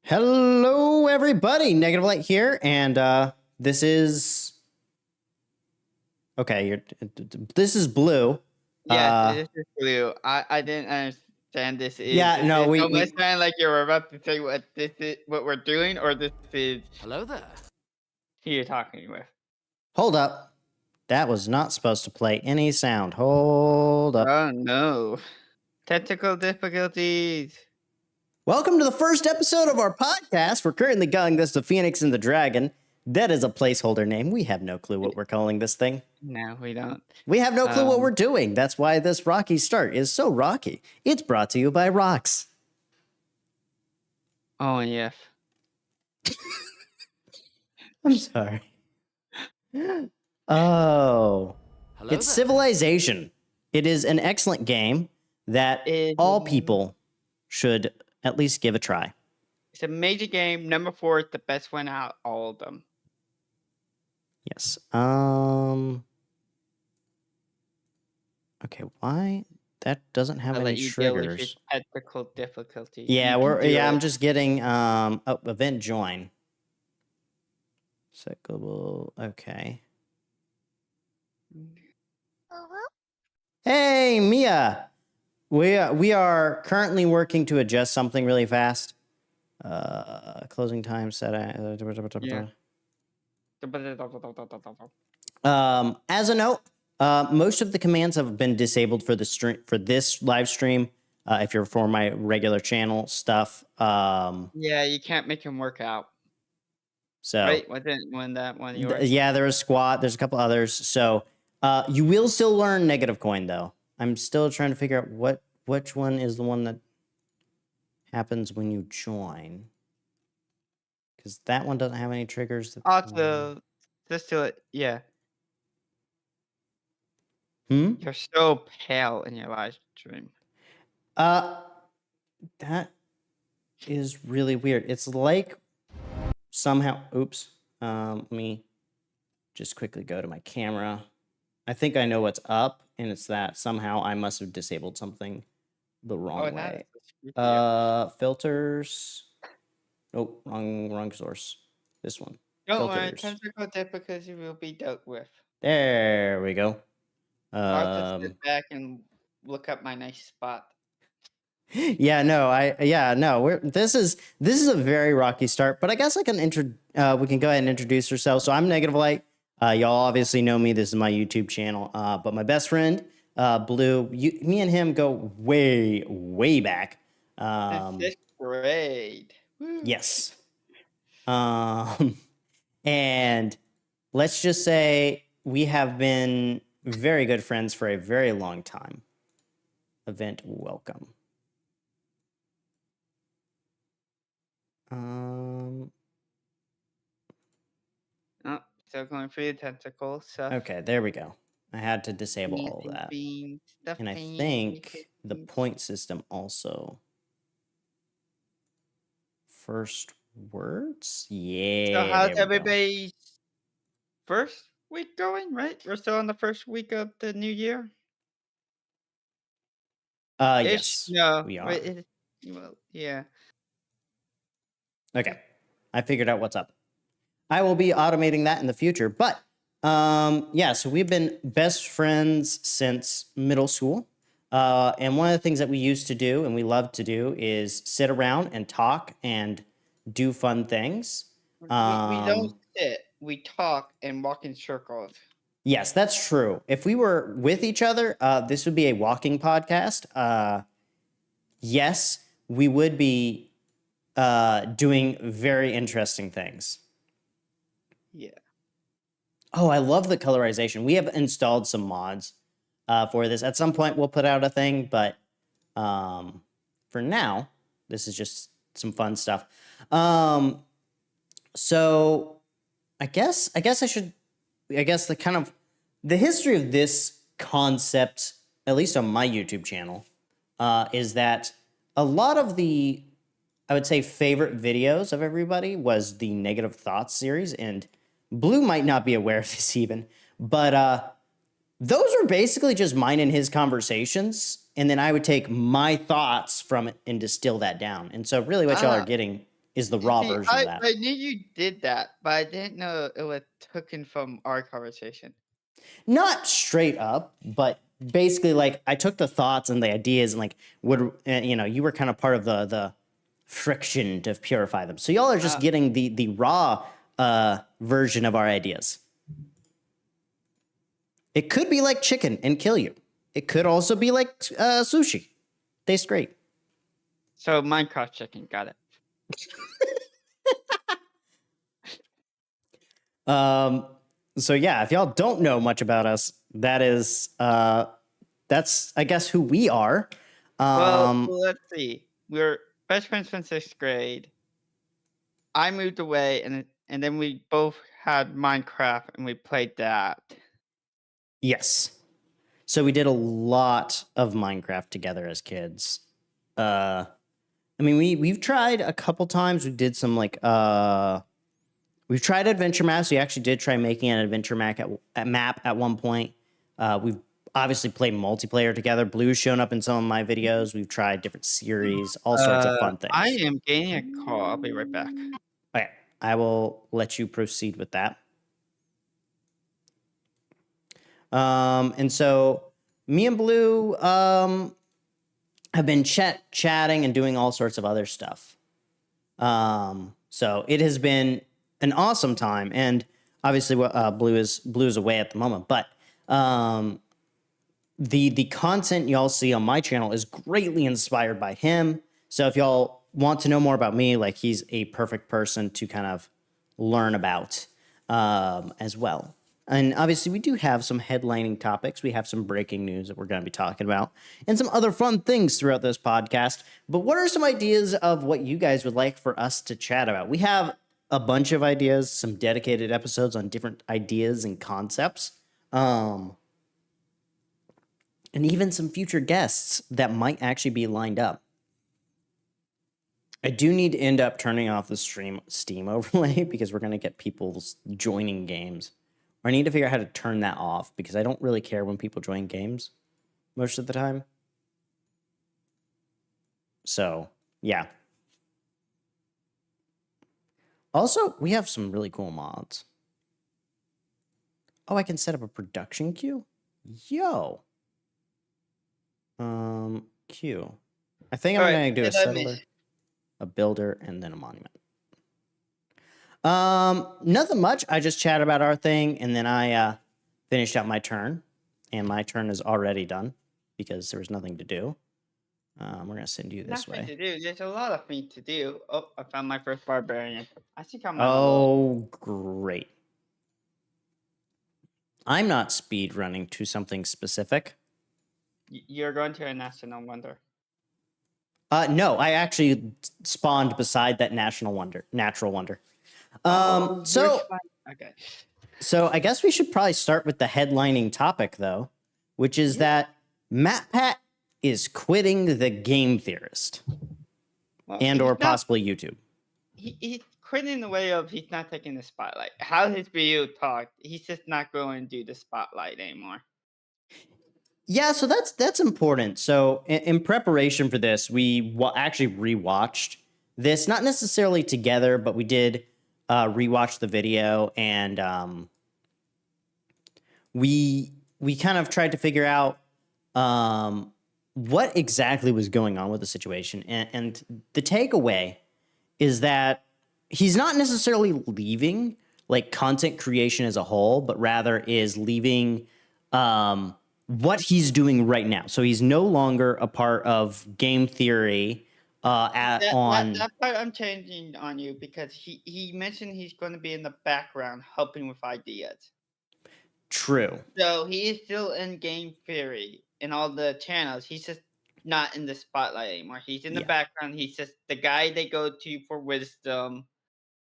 Hello, everybody. Negative Light here, and this is okay. This is Blue. Yes, this is blue. I didn't understand this is. Yeah, Is no, it we almost sound like you're about to say what this is, what we're doing, or this is Hello there. who you're talking with? hold up. That was not supposed to play any sound. Hold up. Oh no, technical difficulties. Welcome to the first episode of our podcast. We're currently calling this the Pheonix and the Dragon. That is a placeholder name. We have no clue what we're calling this thing. No, we don't. We have no clue what we're doing. That's why this rocky start is so rocky. It's brought to you by Rocks. Oh yes. I'm sorry. Oh. Hello It's there. Civilization. It is an excellent game that all people should at least give a try. It's a major game. Number 4 is the best one out of all of them. Yes. Okay, why that doesn't have I'll any let you deal with your triggers? technical difficulties. Yeah, You can do I'm it. just getting event join. Set global. Okay. Hey, Mia. We are currently working to adjust something really fast. Closing time set. Yeah. As a note, most of the commands have been disabled for the stream for this live stream. If you're for my regular channel stuff, Yeah, you can't make him work out. so Right? Wasn't that one yours? yeah, there is squat. There's a couple others. So you will still learn negative coin though. I'm still trying to figure out which one is the one that happens when you join, because that one doesn't have any triggers. Also, just do it. Yeah. Hmm. You're so pale in your live stream. That is really weird. It's like somehow. Oops. Let me just quickly go to my camera. I think I know what's up, and it's that somehow I must have disabled something the wrong way. Filters. Nope, wrong source. This one. Don't worry, Filters. technical difficulty will be dealt with. There we go. I'll just sit back and look up my nice spot. Yeah, no. This is a very rocky start, but I guess I can we can go ahead and introduce ourselves. So I'm Negative Light. Y'all obviously know me. This is my YouTube channel. But my best friend, Blue, me and him go way back. Fifth grade. Woo. Yes. And let's just say we have been very good friends for a very long time. Event welcome. Oh, still going for the tentacle stuff. Okay, there we go. I had to disable all of that. And I think the point system also. First words? Yeah. So how's there we go. everybody's first week going, right? We're still on the first week of the new year? Yes, No, we are. well, yeah. Okay, I figured out what's up. I will be automating that in the future, but yeah, so we've been best friends since middle school. And one of the things that we used to do and we love to do is sit around and talk and do fun things. We don't sit, we talk and walk in circles. Yes, that's true. If we were with each other, this would be a walking podcast. Yes, we would be doing very interesting things. Yeah. Oh, I love the colorization. We have installed some mods for this. At some point, we'll put out a thing, but for now, this is just some fun stuff. So I guess the history of this concept, at least on my YouTube channel, is that a lot of the, I would say, favorite videos of everybody was the Negative Thoughts series, and Blue might not be aware of this even, but those were basically just mine and his conversations, and then I would take my thoughts from it and distill that down. And so really what y'all are getting is the raw See, version of that. I knew you did that, but I didn't know it was taken from our conversation. Not straight up, but basically like I took the thoughts and the ideas and like would you were kind of part of the friction to purify them. So y'all are just getting the raw version of our ideas. It could be like chicken and kill you. It could also be like sushi. Tastes great. So Minecraft chicken, got it. So yeah, if y'all don't know much about us, that's I guess who we are. Well, let's see. We're best friends from 6th grade. I moved away, and then we both had Minecraft, and we played that. Yes. So we did a lot of Minecraft together as kids. I mean, we've tried a couple times. We did some like we've tried adventure maps. We actually did try making an adventure map at one point. We've obviously played multiplayer together. Blue's shown up in some of my videos. We've tried different series, all sorts of fun things. I am getting a call. I'll be right back. Okay, I will let you proceed with that. And so me and Blue have been chatting and doing all sorts of other stuff. So it has been an awesome time, and obviously, Blue is away at the moment. But the content y'all see on my channel is greatly inspired by him. So if y'all want to know more about me, like he's a perfect person to kind of learn about as well. And obviously, we do have some headlining topics. We have some breaking news that we're going to be talking about and some other fun things throughout this podcast. But what are some ideas of what you guys would like for us to chat about? We have a bunch of ideas, some dedicated episodes on different ideas and concepts, and even some future guests that might actually be lined up. I do need to end up turning off the Steam overlay because we're going to get people joining games. I need to figure out how to turn that off because I don't really care when people join games most of the time. So, yeah. Also, we have some really cool mods. Oh, I can set up a production queue? Yo. Queue. I think I'm going to do a settler, a builder, and then a monument. Nothing much. I just chatted about our thing, and then I finished out my turn, and my turn is already done because there was nothing to do. We're gonna send you this way. To do. There's a lot of things to do. Oh, I found my first barbarian. I think I'm on Oh, great. I'm not speed running to something specific. You're going to a national wonder. No, I actually spawned beside that natural wonder. Okay. So I guess we should probably start with the headlining topic, though, which is that MatPat is quitting the Game Theorist, or possibly YouTube. He's quitting in the way of he's not taking the spotlight. How his video talked, he's just not going to do the spotlight anymore. Yeah, so that's important. So in preparation for this, we actually rewatched this, not necessarily together, but we did rewatch the video, and we kind of tried to figure out what exactly was going on with the situation. And the takeaway is that he's not necessarily leaving like content creation as a whole, but rather is leaving what he's doing right now. So he's no longer a part of game theory. That part I'm changing on you because he mentioned he's going to be in the background helping with ideas. True. So he is still in game theory in all the channels. He's just not in the spotlight anymore. He's in the background. He's just the guy they go to for wisdom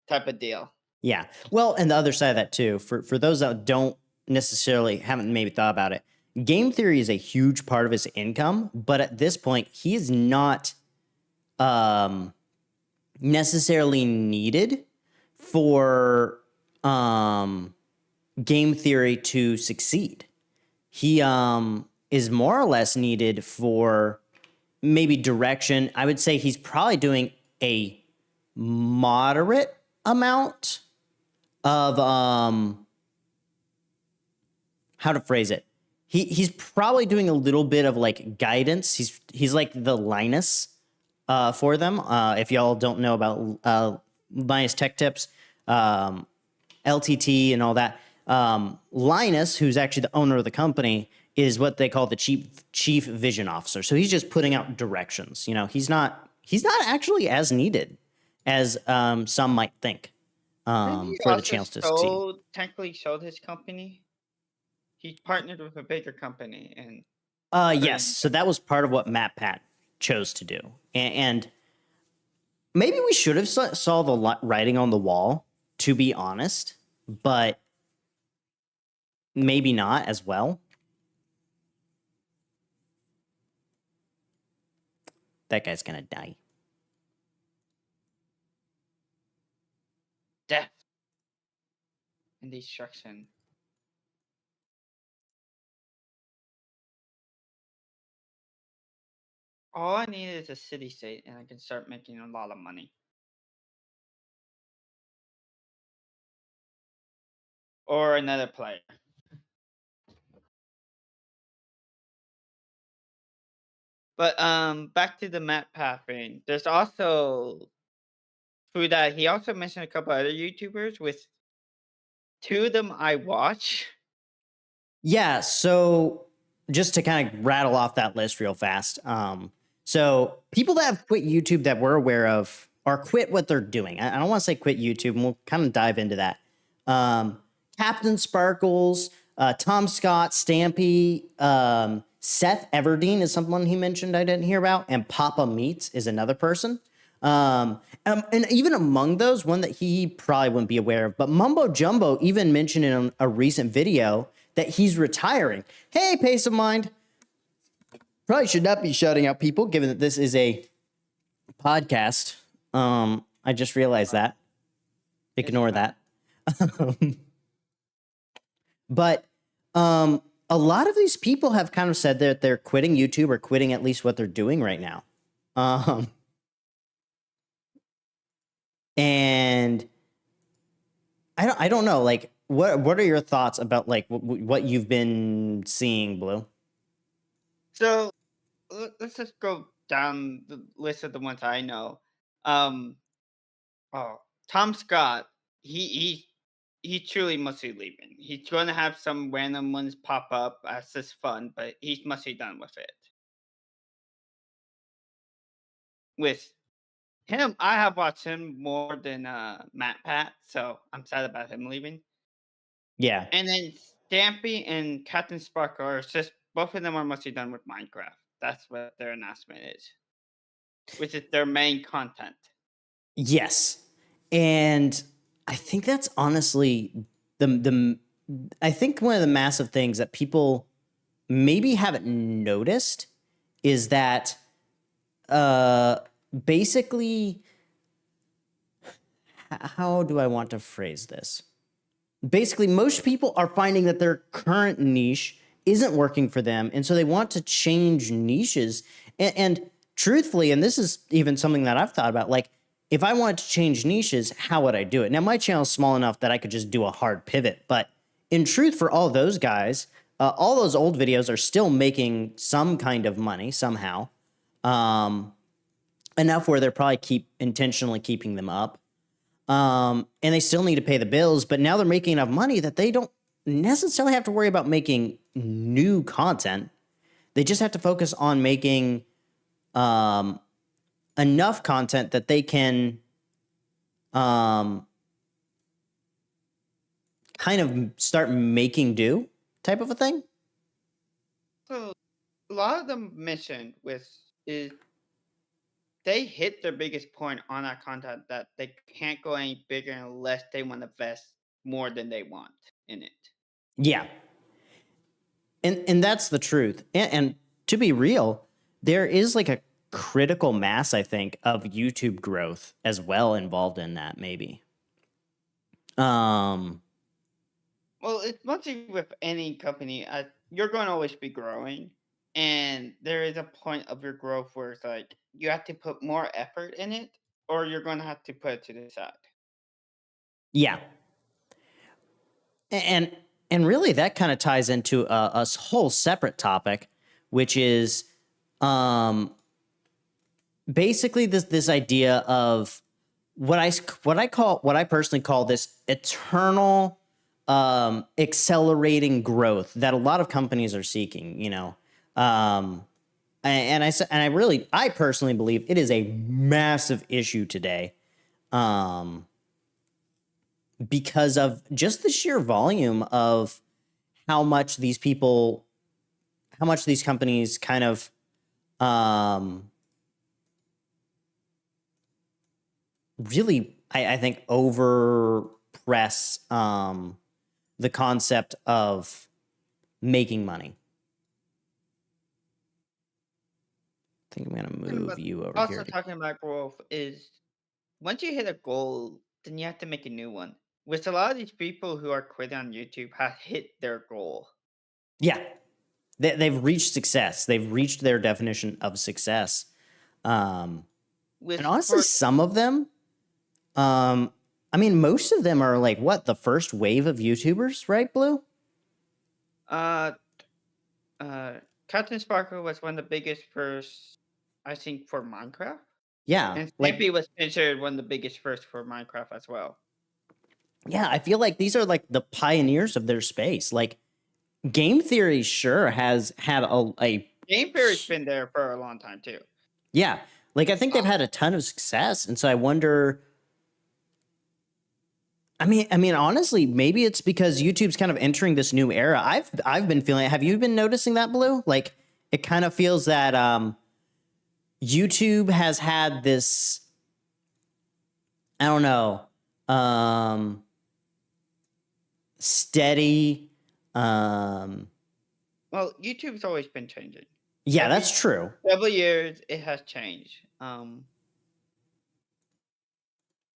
type of deal. Yeah. Well, and the other side of that too, for those that haven't maybe thought about it, game theory is a huge part of his income, but at this point, he is not necessarily needed for game theory to succeed. He is more or less needed for maybe direction. I would say he's probably doing a moderate amount of how to phrase it. He's probably doing a little bit of like guidance. He's like the Linus for them. If y'all don't know about Linus Tech Tips, LTT and all that, Linus, who's actually the owner of the company, is what they call the chief vision officer. So he's just putting out directions. You know, he's not actually as needed as some might think Didn't he for the also channels to succeed. technically sold his company? He partnered with a bigger company and put Yes. in. So that was part of what MatPat chose to do, and maybe we should have saw the writing on the wall. To be honest, but maybe not as well. That guy's gonna die. Death and destruction. All I need is a city state and I can start making a lot of money. Or another player. But back to the map pathing. There's also through that he also mentioned a couple other YouTubers with two of them I watch. Yeah, so just to kind of rattle off that list real fast. So people that have quit YouTube that we're aware of or quit what they're doing. I don't want to say quit YouTube, and we'll kind of dive into that. Captain Sparkles, Tom Scott, Stampy, Seth Everdeen is someone he mentioned I didn't hear about, and Papa Meats is another person. And even among those, one that he probably wouldn't be aware of, but Mumbo Jumbo even mentioned in a recent video that he's retiring. Hey, Pace of Mind. Probably should not be shouting out people, given that this is a podcast. I just realized that. Ignore that. But a lot of these people have kind of said that they're quitting YouTube or quitting at least what they're doing right now. And I don't know, like what are your thoughts about like what you've been seeing, Blue? So let's just go down the list of the ones I know. Um oh, Tom Scott, he truly must be leaving. He's gonna have some random ones pop up as just fun, but he's must be done with it. With him, I have watched him more than MatPat, so I'm sad about him leaving. Yeah. And then Stampy and Captain Sparkle are just both of them are mostly done with Minecraft. That's what their announcement is, which is their main content. Yes. And I think that's honestly the I think one of the massive things that people maybe haven't noticed is that basically how do I want to phrase this? Basically, most people are finding that their current niche isn't working for them, and so they want to change niches. And truthfully, and this is even something that I've thought about, like if I wanted to change niches, how would I do it? Now, my channel is small enough that I could just do a hard pivot, but in truth, for all those guys, all those old videos are still making some kind of money somehow, enough where they're probably intentionally keeping them up. And they still need to pay the bills, but now they're making enough money that they don't necessarily have to worry about making new content. They just have to focus on making enough content that they can kind of start making do type of a thing. So a lot of them mission with is they hit their biggest point on that content that they can't go any bigger unless they want to invest more than they want in it. Yeah. And that's the truth. And to be real, there is like a critical mass, I think, of YouTube growth as well involved in that, maybe. Well, it's mostly with any company. You're going to always be growing, and there is a point of your growth where it's like you have to put more effort in it, or you're gonna have to put it to the side. Yeah. And and really that kind of ties into a whole separate topic, which is um, basically this idea of what I personally call this eternal accelerating growth that a lot of companies are seeking. Um, I personally believe it is a massive issue today. Um, because of just the sheer volume of how much these people, how much these companies kind of really, I think, overpress the concept of making money. I think I'm going to And move but you over here. also talking about growth is once you hit a goal, then you have to make a new one. Which a lot of these people who are quitting on YouTube have hit their goal. Yeah, they've reached success. They've reached their definition of success. Um, and With honestly, for some of them, I mean, most of them are like what the first wave of YouTubers, right, Blue? uh uh Captain Sparkle was one of the biggest first, I think, for Minecraft. Yeah, And like Stampy was considered one of the biggest first for Minecraft as well. yeah, I feel like these are like the pioneers of their space. Like game theory, sure, has had a Game Theory's been there for a long time too. yeah, like I think they've Uh, had a ton of success, and so I wonder. I mean, honestly, maybe it's because YouTube's kind of entering this new era. I've been feeling it. Have you been noticing that, Blue? Like it kind of feels that YouTube has had this. I don't know. Um, steady. Um, well, YouTube's always been changing. yeah, Every that's true. several years, it has changed.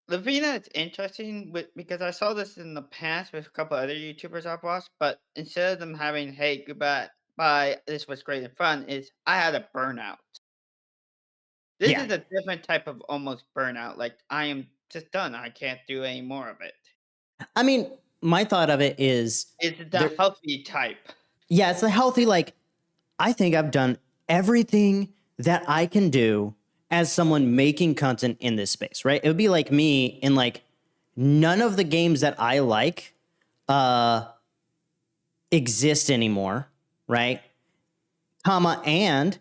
The thing that's interesting with because I saw this in the past with a couple other YouTubers I've watched, but instead of them having "Hey, goodbye, bye, this was great and fun," is I had a burnout. This Yeah, is a different type of almost burnout. Like I am just done. I can't do any more of it. I mean, my thought of it is It's the there. healthy type. Yeah, it's a healthy. Like I think I've done everything that I can do as someone making content in this space. Right? It would be like me in like none of the games that I like uh, exist anymore. Right? Comma and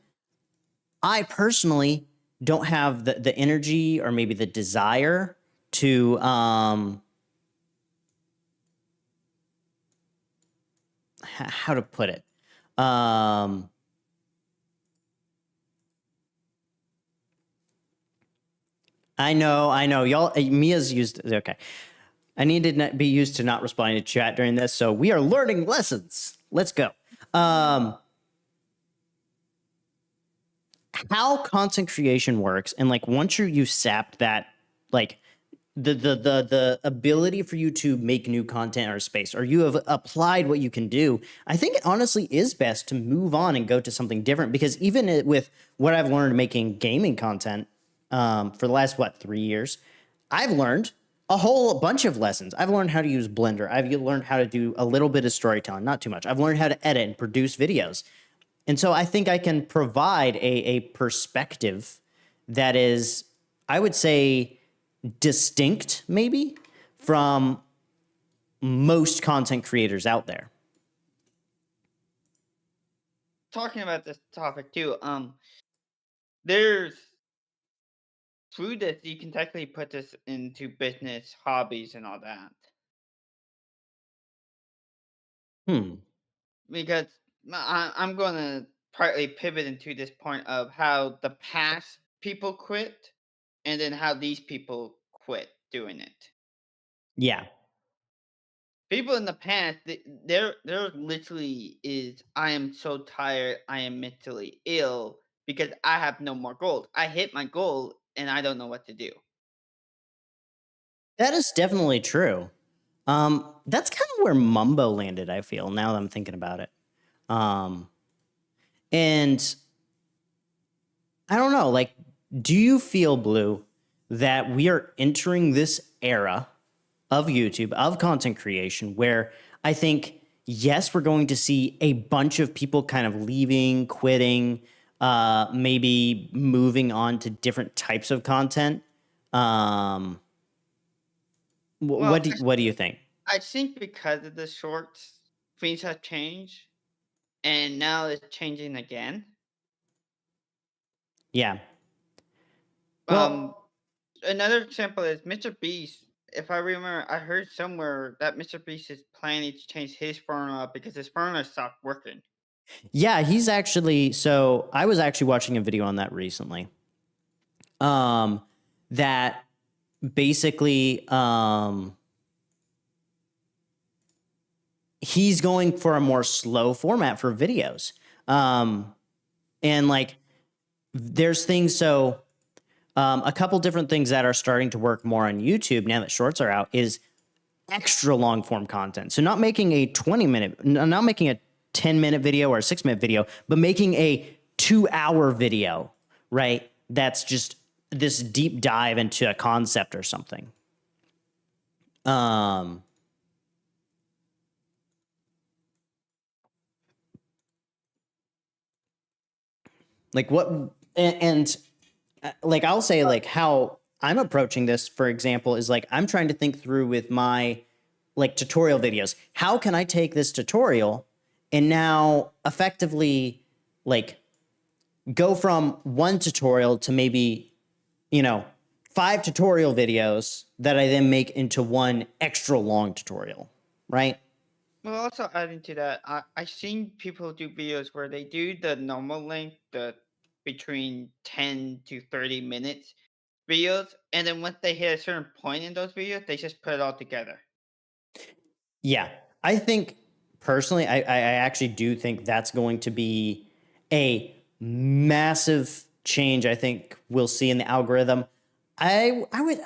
I personally don't have the energy or maybe the desire to how to put it. Um, I know. Y'all, Mia's used. Okay. I need to not be used to not responding to chat during this. So we are learning lessons. Let's go. Um, how content creation works. And like, once you've sapped that, like, the ability for you to make new content or space, or you have applied what you can do, I think it honestly is best to move on and go to something different. Because even with what I've learned making gaming content for the last 3 years, I've learned a whole bunch of lessons. I've learned how to use Blender. I've learned how to do a little bit of storytelling, not too much. I've learned how to edit and produce videos. And so I think I can provide a perspective that is, I would say, distinct maybe from most content creators out there. Talking about this topic too, there's through this you can technically put this into business, hobbies, and all that. Hmm. Because I'm gonna partly pivot into this point of how the past people quit, and then how these people quit doing it. Yeah. People in the past, there literally is. I am so tired. I am mentally ill because I have no more goals. I hit my goal and I don't know what to do. That is definitely true. That's kind of where Mumbo landed, I feel, now that I'm thinking about it. Um, and I don't know, like, do you feel, Blue, that we are entering this era of YouTube, of content creation, where I think, yes, we're going to see a bunch of people kind of leaving, quitting, maybe moving on to different types of content. Um, Well, what do you think? I think because of the shorts, things have changed, and now it's changing again. Yeah. Um, Well, Another example is Mr. Beast. If I remember, I heard somewhere that Mr. Beast is planning to change his formula because his formula stopped working. yeah, he's actually, so I was actually watching a video on that recently. Um, that basically he's going for a more slow format for videos. And like there's things so a couple different things that are starting to work more on YouTube now that shorts are out is extra long form content. So not making a 20-minute, not making a 10-minute video or a 6-minute video, but making a 2-hour video, right? That's just this deep dive into a concept or something. Um, like what, and like I'll say like how I'm approaching this, for example, is like I'm trying to think through with my like tutorial videos. How can I take this tutorial and now effectively like go from one tutorial to maybe, you know, 5 tutorial videos that I then make into one extra long tutorial, right? Well, also adding to that, I've seen people do videos where they do the normal length, the between 10 to 30 minutes videos, and then once they hit a certain point in those videos, they just put it all together. Yeah. I think personally, I actually do think that's going to be a massive change. I think we'll see in the algorithm. I would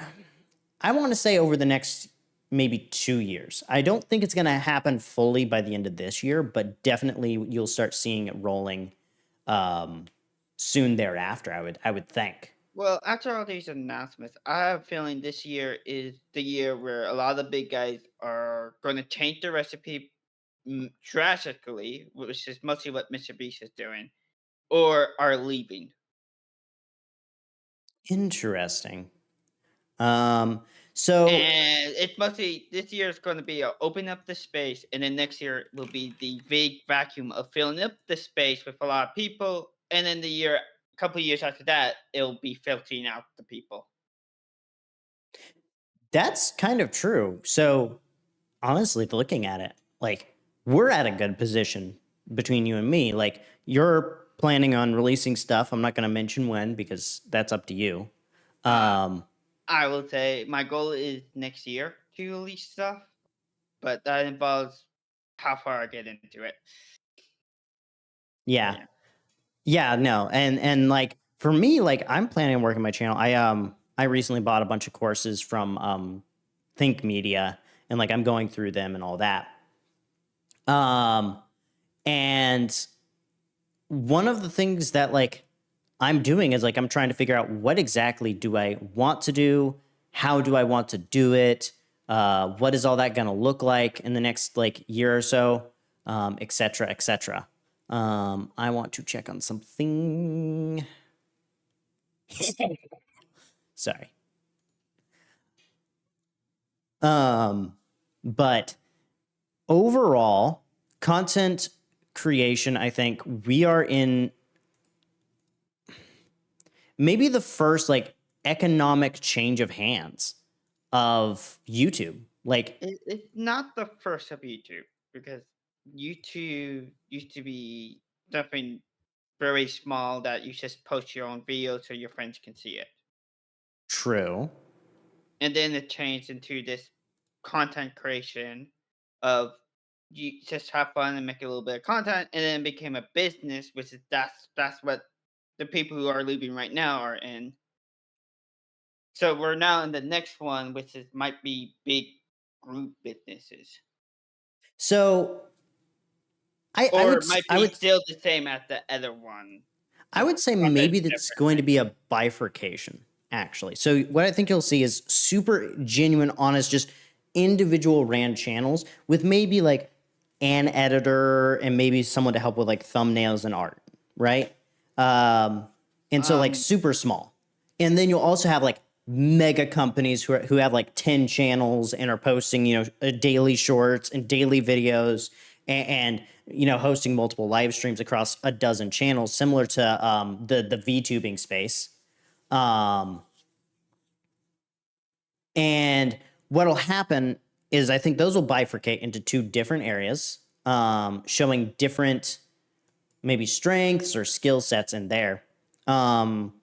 I want to say over the next maybe 2 years. I don't think it's going to happen fully by the end of this year, but definitely you'll start seeing it rolling soon thereafter. I would think. Well, after all these announcements, I have a feeling this year is the year where a lot of the big guys are going to change the recipe drastically, which is mostly what Mr. Beast is doing, or are leaving. Interesting. Um, so And it's mostly this year is going to be open up the space, and then next year will be the big vacuum of filling up the space with a lot of people, and then couple of years after that, it'll be filtering out the people. that's kind of true. So honestly, looking at it, like we're at a good position between you and me. Like you're planning on releasing stuff. I'm not going to mention when because that's up to you. Uh, Um, I will say my goal is next year to release stuff, but that involves how far I get into it. yeah, Yeah. yeah, no, and like for me, like I'm planning on working my channel. I recently bought a bunch of courses from Think Media, and like I'm going through them and all that. Um, and one of the things that like I'm doing is like I'm trying to figure out what exactly do I want to do, how do I want to do it, what is all that going to look like in the next like year or so, et cetera, et cetera. I want to check on something. Sorry. But overall, content creation, I think we are in maybe the first like economic change of hands of YouTube. Like, It's not the first of YouTube because YouTube used to be something very small that you just post your own video so your friends can see it. true. And then it changed into this content creation of you just have fun and make a little bit of content, and then it became a business, which is that's what the people who are leaving right now are in. So we're now in the next one, which is might be big group businesses, So or it might I be would still the same as the other one, I just would say content maybe that's different, going right? to be a bifurcation actually. So what I think you'll see is super genuine, honest, just individual ran channels with maybe like an editor and maybe someone to help with like thumbnails and art, right? And so like Um, super small. And then you'll also have like mega companies who have like 10 channels and are posting, daily shorts and daily videos and hosting multiple live streams across a dozen channels, similar to the VTubing space. Um, and what'll happen is I think those will bifurcate into two different areas, showing different maybe strengths or skill sets in there. Um,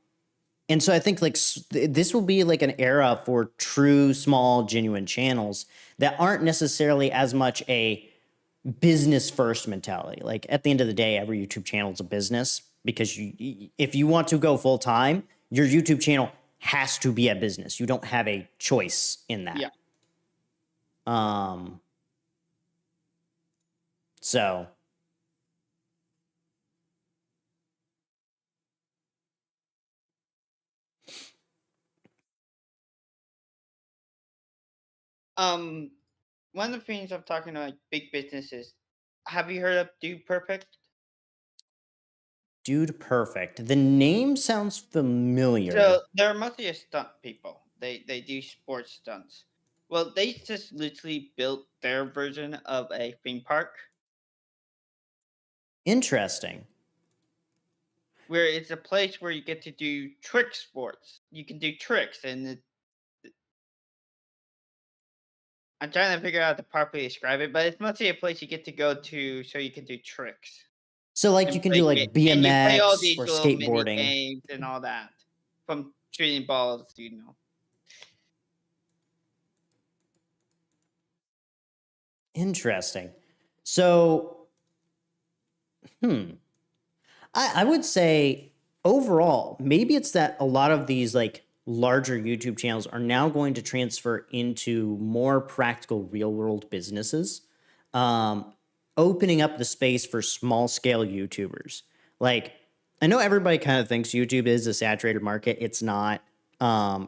and so I think like this will be like an era for true small genuine channels that aren't necessarily as much a business first mentality. Like at the end of the day, every YouTube channel is a business because if you want to go full time, your YouTube channel has to be a business. You don't have a choice in that. yeah. Um, so Um, one of the things I'm talking to like big businesses. Have you heard of Do Perfect? Dude Perfect. The name sounds familiar. So they're mostly a stunt people. They do sports stunts. Well, they just literally built their version of a theme park Interesting. where it's a place where you get to do trick sports. You can do tricks, and I'm trying to figure out how to properly describe it, but it's mostly a place you get to go to so you can do tricks So like you and can do like and you play all BMX these or little mini skateboarding. games and all that from shooting balls, Interesting. So, hmm. I would say overall, maybe it's that a lot of these like larger YouTube channels are now going to transfer into more practical real world businesses, um, opening up the space for small scale YouTubers. Like, I know everybody kind of thinks YouTube is a saturated market. It's not.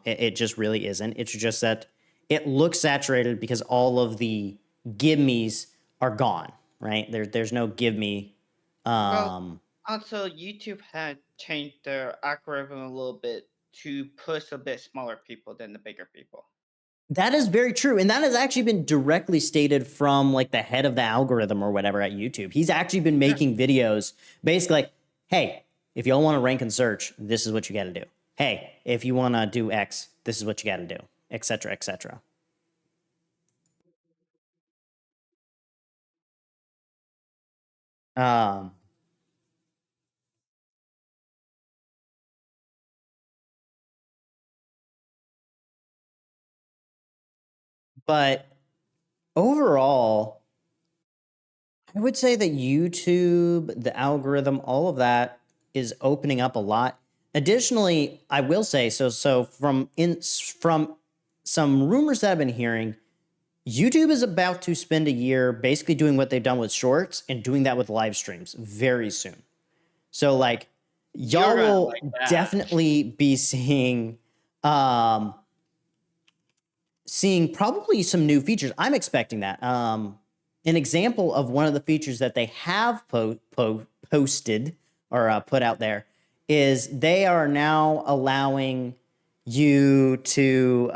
It just really isn't. It's just that it looks saturated because all of the give me's are gone, right? There's no give me. Well, Um, also YouTube had changed their algorithm a little bit to push a bit smaller people than the bigger people. That is very true. And that has actually been directly stated from like the head of the algorithm or whatever at YouTube. He's actually been Yeah. making videos basically like, hey, if y'all want to rank and search, this is what you got to do. Hey, if you want to do X, this is what you got to do, etc., etc. Um, but overall, I would say that YouTube, the algorithm, all of that is opening up a lot. Additionally, I will say so from some rumors that I've been hearing, YouTube is about to spend a year basically doing what they've done with shorts and doing that with live streams very soon. So like You're y'all gonna like will that. definitely be um seeing probably some new features. I'm expecting that. An example of one of the features that they have posted or put out there is they are now allowing you to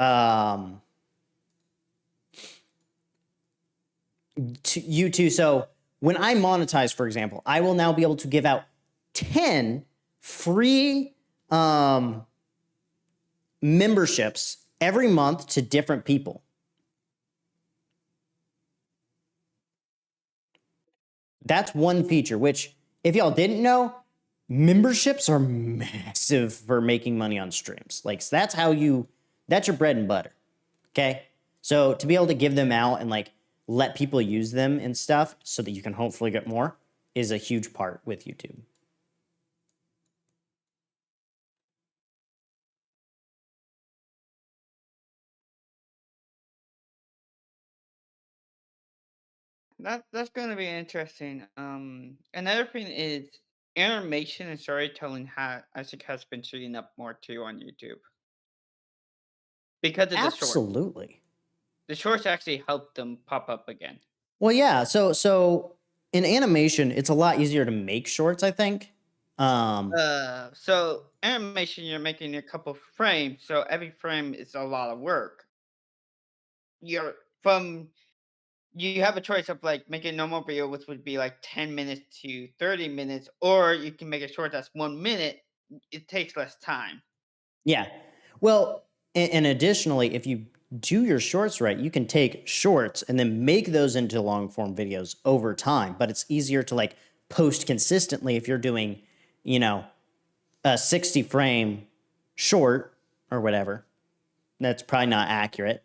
so when I monetize, for example, I will now be able to give out 10 free um, memberships every month to different people. That's one feature, which, if y'all didn't know, memberships are massive for making money on streams. Like, so that's your bread and butter. Okay. So to be able to give them out and like let people use them and stuff so that you can hopefully get more is a huge part with YouTube. That's gonna be interesting. Another thing is animation and storytelling. I think has been shooting up more too on YouTube. because of the short. Absolutely. The shorts actually help them pop up again. Well, yeah. So in animation, it's a lot easier to make shorts, I think. Um, So animation, you're making a couple frames, so every frame is a lot of work. You're from you have a choice of like making a normal video, which would be like 10 minutes to 30 minutes, or you can make a short that's 1 minute. It takes less time. yeah. Well, and additionally, if you do your shorts right, you can take shorts and then make those into long form videos over time. But it's easier to like post consistently if you're doing, you know, a 60 frame short or whatever. That's probably not accurate.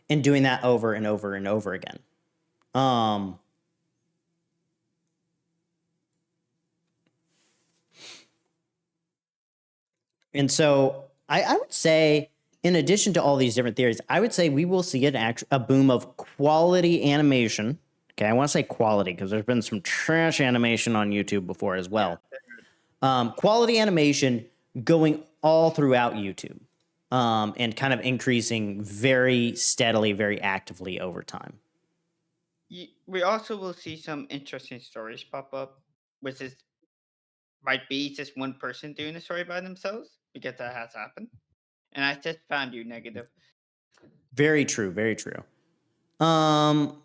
And doing that over and over and over again. And so I would say, in addition to all these different theories, I would say we will see a boom of quality animation. Okay, I want to say quality because there's been some trash animation on YouTube before as well. Quality animation going all throughout YouTube, and kind of increasing very steadily, very actively over time. We also will see some interesting stories pop up, which is might be just one person doing a story by themselves because that has happened. And I just found you negative. Very true, very true. Um,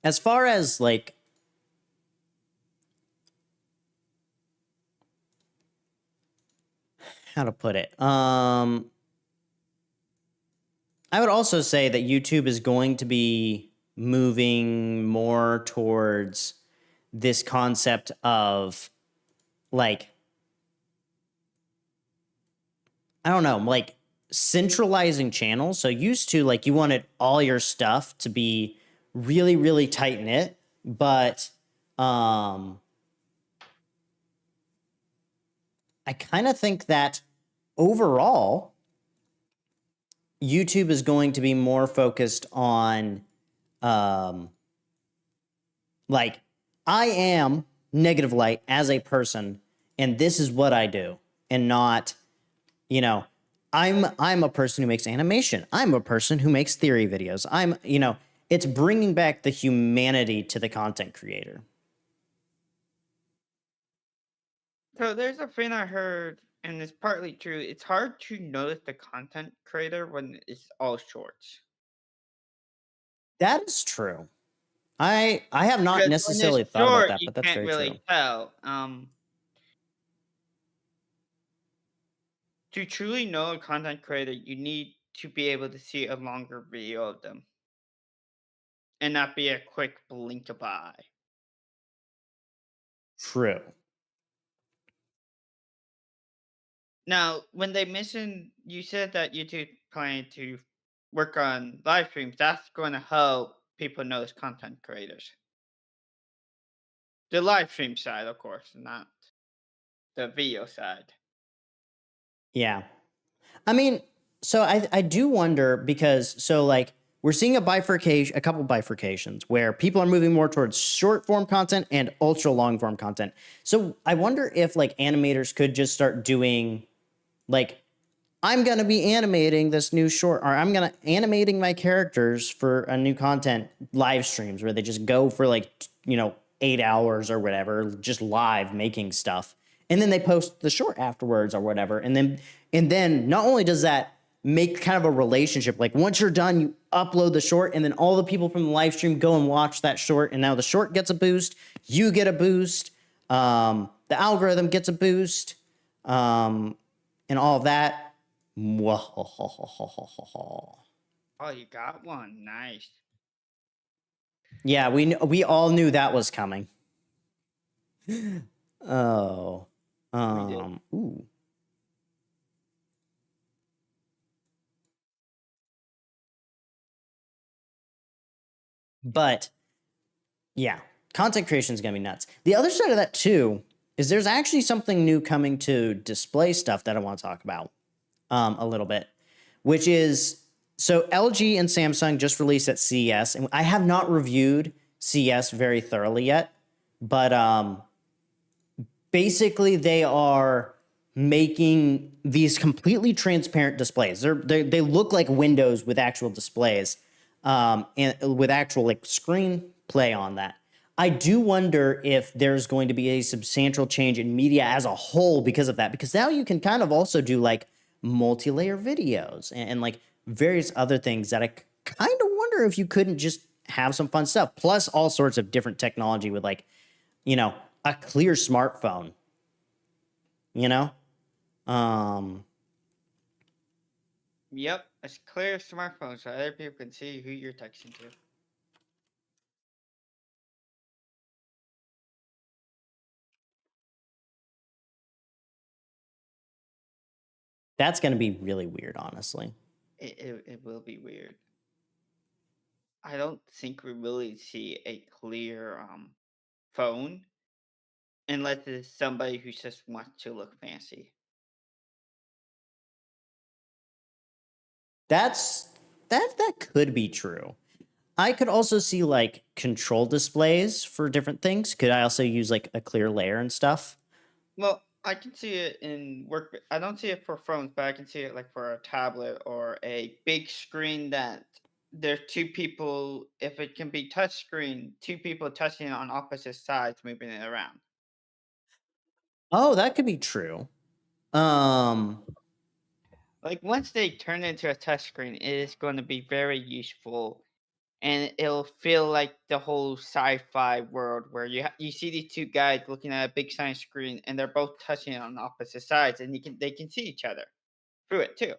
as far as like how to put it, I would also say that YouTube is going to be moving more towards this concept of like, I don't know, like centralizing channels. So used to like you wanted all your stuff to be really, really tight knit, but I kind of think that overall YouTube is going to be more focused on like I am negative light as a person and this is what I do, and not, you know, I'm a person who makes animation. I'm a person who makes theory videos. It's bringing back the humanity to the content creator. So there's a thing I heard, and it's partly true. It's hard to notice the content creator when it's all shorts. That is true. I have not Because when it's necessarily thought about short, that, you but that's can't very true. really tell. To truly know a content creator, you need to be able to see a longer video of them and not be a quick blink of eye. True. Now, when they mentioned, you said that YouTube planning to work on live streams, that's going to help people notice content creators. The live stream side, of course, not the video side. Yeah. I mean, so I do wonder because so like we're seeing a couple bifurcations where people are moving more towards short form content and ultra long form content. So I wonder if like animators could just start doing like, I'm gonna be animating this new short, or I'm gonna animating my characters for a new content live streams where they just go for like 8 hours or whatever, just live making stuff, and then they post the short afterwards or whatever, and then not only does that make kind of a relationship, like once you're done, you upload the short, and then all the people from the live stream go and watch that short, and now the short gets a boost, you get a boost, the algorithm gets a boost, and all of that. Oh, you got one. Nice. Yeah, we all knew that was coming. Oh, We did. ooh. But yeah, content creation is gonna be nuts. The other side of that too is there's actually something new coming to display stuff that I want to talk about a little bit, which is so LG and Samsung just released at CES, and I have not reviewed CES very thoroughly yet, but basically they are making these completely transparent displays. They look like windows with actual displays, and with actual like screen play on that. I do wonder if there's going to be a substantial change in media as a whole because of that. Because now you can kind of also do like multi-layer videos and like various other things that I kind of wonder if you couldn't just have some fun stuff. Plus all sorts of different technology with like, you know, a clear smartphone, you know? Um, Yep, it's clear smartphone so other people can see who you're texting to. that's going to be really weird, honestly. It will be weird. I don't think we really see a clear phone unless it's somebody who just wants to look fancy. That's that could be true. I could also see like control displays for different things. Could I also use like a clear layer and stuff? Well, I can see it in work. I don't see it for phones, but I can see it like for a tablet or a big screen that there's two people. If it can be touch screen, two people touching it on opposite sides, moving it around. Oh, that could be true. Um, Like once they turn it into a touch screen, it is going to be very useful, and it'll feel like the whole sci-fi world where you see these two guys looking at a big science screen, and they're both touching it on opposite sides, and they can see each other through it too.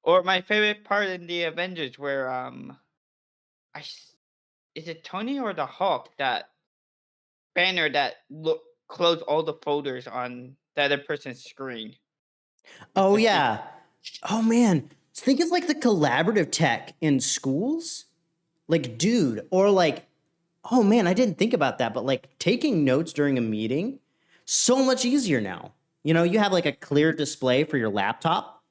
Or my favorite part in the Avengers where is it Tony or the Hulk that banner that look close all the folders on the other person's screen with oh the big. yeah. Oh man. Think of like the collaborative tech in schools. Like, dude, or like, oh man, I didn't think about that, but like taking notes during a meeting, so much easier now. You know, you have like a clear display for your laptop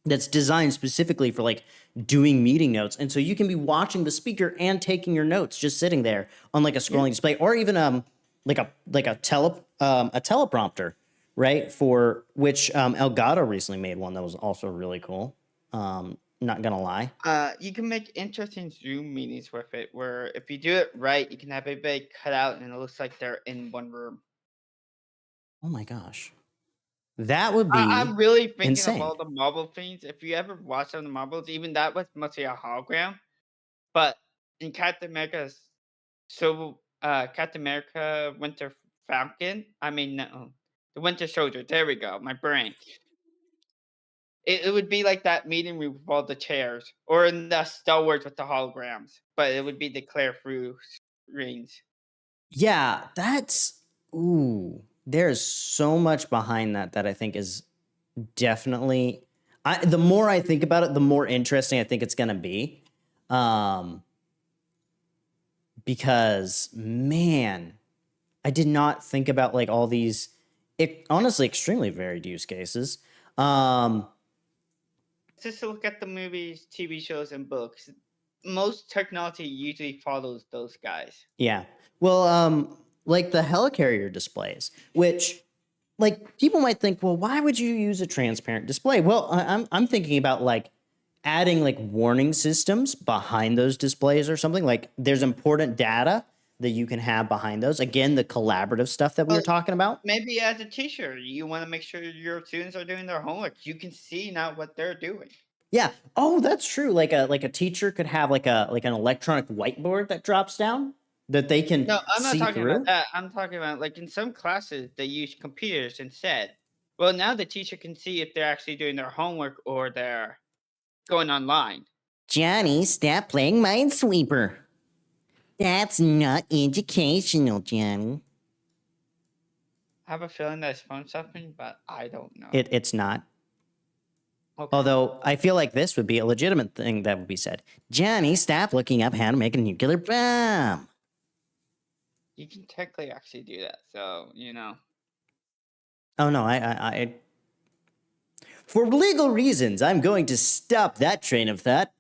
that's designed specifically for like doing meeting notes. And so you can be watching the speaker and taking your notes just sitting there on like a Yeah. scrolling display or even a teleprompter, right? For which Elgato recently made one that was also really cool. Not gonna lie. You can make interesting Zoom meetings with it, where if you do it right, you can have everybody cut out, and it looks like they're in one room. Oh my gosh. That would I'm be really thinking of insane. all the Marvel things. If you ever watch some of the Marvels, even that was mostly a hologram. But in Captain America Winter Falcon, I mean, no, the Winter Soldier. There we go. My brain. It would be like that meeting room with all the chairs, or in the Star Wars with the holograms, but it would be the clear through screens. Yeah, that's ooh. There's so much behind that that I think is definitely the more I think about it, the more interesting I think it's gonna be. Um, because man, I did not think about like all these honestly extremely varied use cases. Um, Just to look at the movies, TV shows, and books, most technology usually follows those guys. yeah. Well, like the helicarrier displays, which like people might think, well, why would you use a transparent display? Well, I'm thinking about like adding like warning systems behind those displays or something. Like there's important data that you can have behind those. Again, the collaborative stuff that we were Well, talking about. maybe as a teacher, you want to make sure your students are doing their homework. You can see now what they're doing. Yeah. Oh, that's true. Like a teacher could have like an electronic whiteboard that drops down that they can No, I'm not see talking about through. that. I'm talking about like in some classes they use computers instead. Well, now the teacher can see if they're actually doing their homework or they're going online. Johnny, stop playing Minesweeper. That's not educational, Johnny. I have a feeling that's phone stuffing, but I don't know. It's not. Okay. Although I feel like this would be a legitimate thing that would be said. Johnny, stop looking up how to make a nuclear bomb. You can technically actually do that. So, you know. Oh no, for legal reasons, I'm going to stop that train of thought.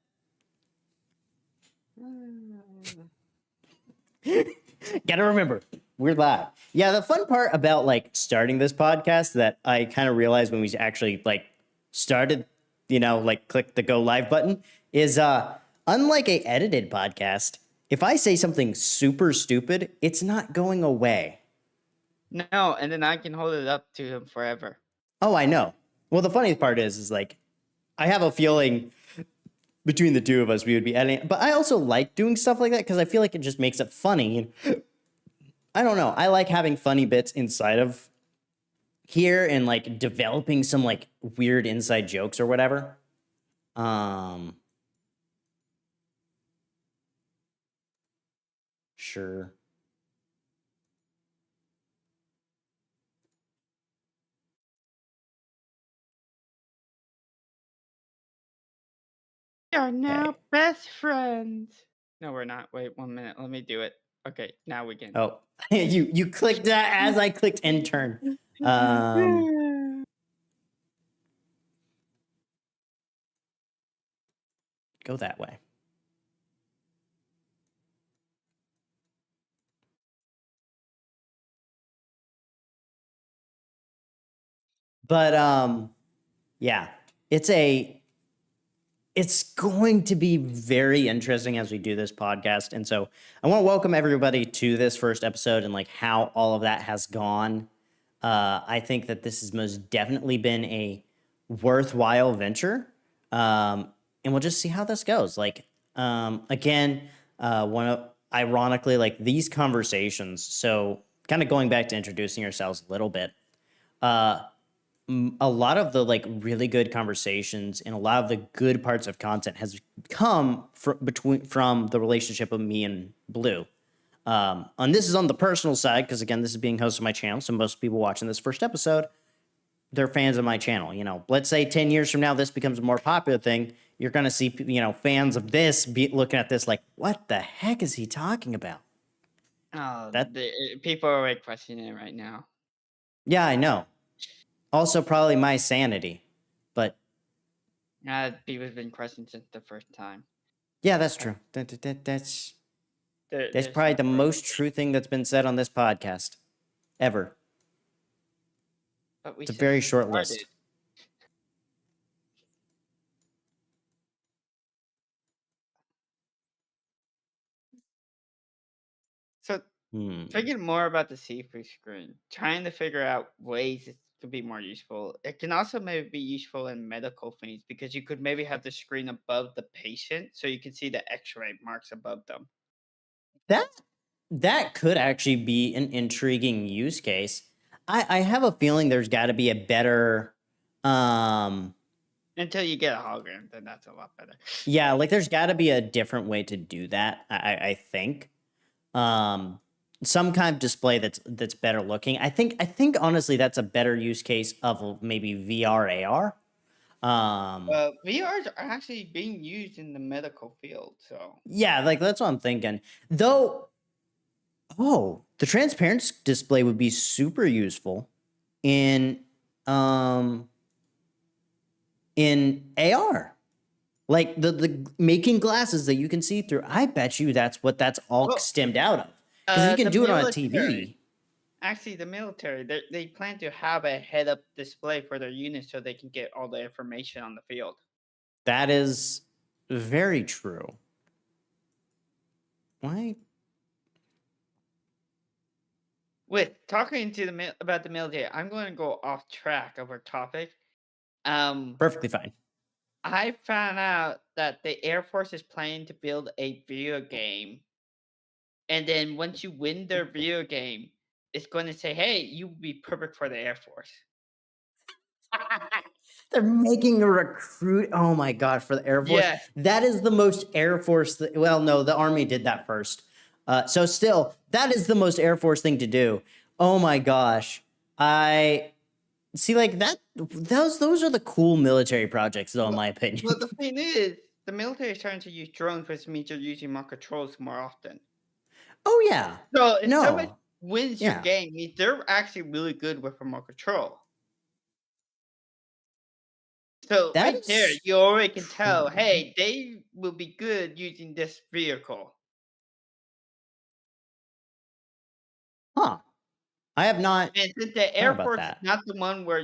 Gotta remember, we're live. Yeah, the fun part about like starting this podcast that I kind of realized when we actually like started, like click the go live button is unlike a edited podcast, if I say something super stupid, it's not going away. No, and then I can hold it up to him forever. Oh, I know. Well, the funny part is like I have a feeling between the two of us we would be editing, but I also like doing stuff like that because I feel like it just makes it funny. I don't know. I like having funny bits inside of here and like developing some like weird inside jokes or whatever. Um, sure. We are now Okay. best friends. No, we're not. Wait 1 minute. Let me do it. Okay, now we can. Oh, you clicked that as I clicked intern. Um, go that way. But yeah, it's going to be very interesting as we do this podcast. And so I want to welcome everybody to this first episode and like how all of that has gone. I think that this has most definitely been a worthwhile venture. And we'll just see how this goes. Like, again, ironically, like these conversations. So kind of going back to introducing ourselves a little bit. A lot of the like really good conversations and a lot of the good parts of content has come from the relationship of me and Blue. And this is on the personal side because again, this is being hosted on my channel, so most people watching this first episode, they're fans of my channel. Let's say 10 years from now, this becomes a more popular thing. You're gonna see fans of this be looking at this like, what the heck is he talking about? Oh, That people are already questioning it right now. yeah, I know. Also, probably my sanity, but People's been questioning since the first time. yeah, that's Uh, true. That's That's There's probably no the further most true thing that's been said on this podcast ever. but we It's a just very short started. list. So Hmm. thinking more about the see-through screen, trying to figure out ways it could be more useful. It can also maybe be useful in medical things because you could maybe have the screen above the patient so you can see the X-ray marks above them. That that could actually be an intriguing use case. I have a feeling there's got to be a better, um, Until you get a hologram, then that's a lot better. yeah, like there's got to be a different way to do that. I think, um, some kind of display that's better looking. I think honestly that's a better use case of maybe VR AR. VRs are actually being used in the medical field, so Yeah, like that's what I'm thinking. Though oh, the transparent display would be super useful in um in AR. Like the making glasses that you can see through. I bet you that's what that's all well, stemmed out of. Because if you can the do it on a military TV, actually, the military, they plan to have a head-up display for their units so they can get all the information on the field. that is very true. Why? With talking to about the military, I'm going to go off track of our topic. Um, Perfectly fine. I found out that the Air Force is planning to build a video game, and then once you win their video game, it's going to say, "Hey, you would be perfect for the Air Force." They're making a recruit. Oh my god, for the Air Force. Yeah, That is the most Air Force. Well, no, the Army did that first. So still, that is the most Air Force thing to do. Oh my gosh, I see. Like that. Those are the cool military projects, though, in well, my opinion. well, the thing is, the military is trying to use drones, which means they're using more controls more often. Oh yeah. So if somebody No. wins your Yeah. game, means they're actually really good with remote control. So That right there, is you already can tell, true. hey, they will be good using this vehicle. Huh. I have not And since the thought Air about Force is that. not the one where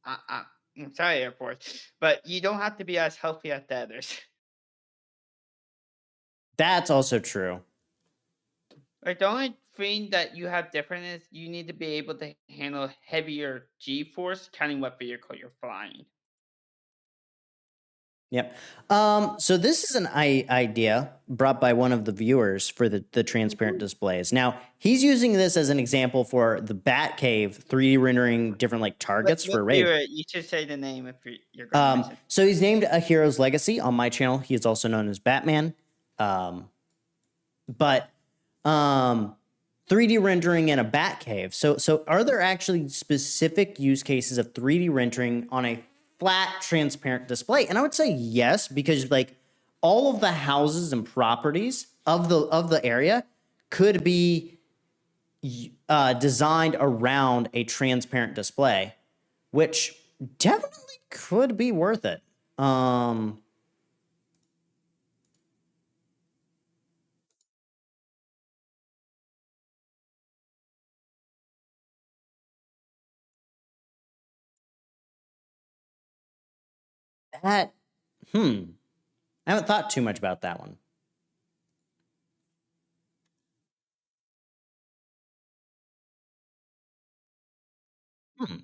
I'm sorry, Air Force, but you don't have to be as healthy as the others. That's also true. Like, the only thing that you have different is you need to be able to handle heavier G-force, depending what vehicle you're flying. Yep. So this is an idea brought by one of the viewers for the transparent displays. Now he's using this as an example for the Batcave 3D rendering different like targets What for raid. viewer? You should say the name if you're gonna mention. So he's named A Hero's Legacy on my channel. He is also known as Batman. Um, but 3D rendering in a Batcave. So are there actually specific use cases of 3D rendering on a flat, transparent display? And I would say yes, because like all of the houses and properties of the area could be designed around a transparent display, which definitely could be worth it. That I haven't thought too much about that one. Hmm.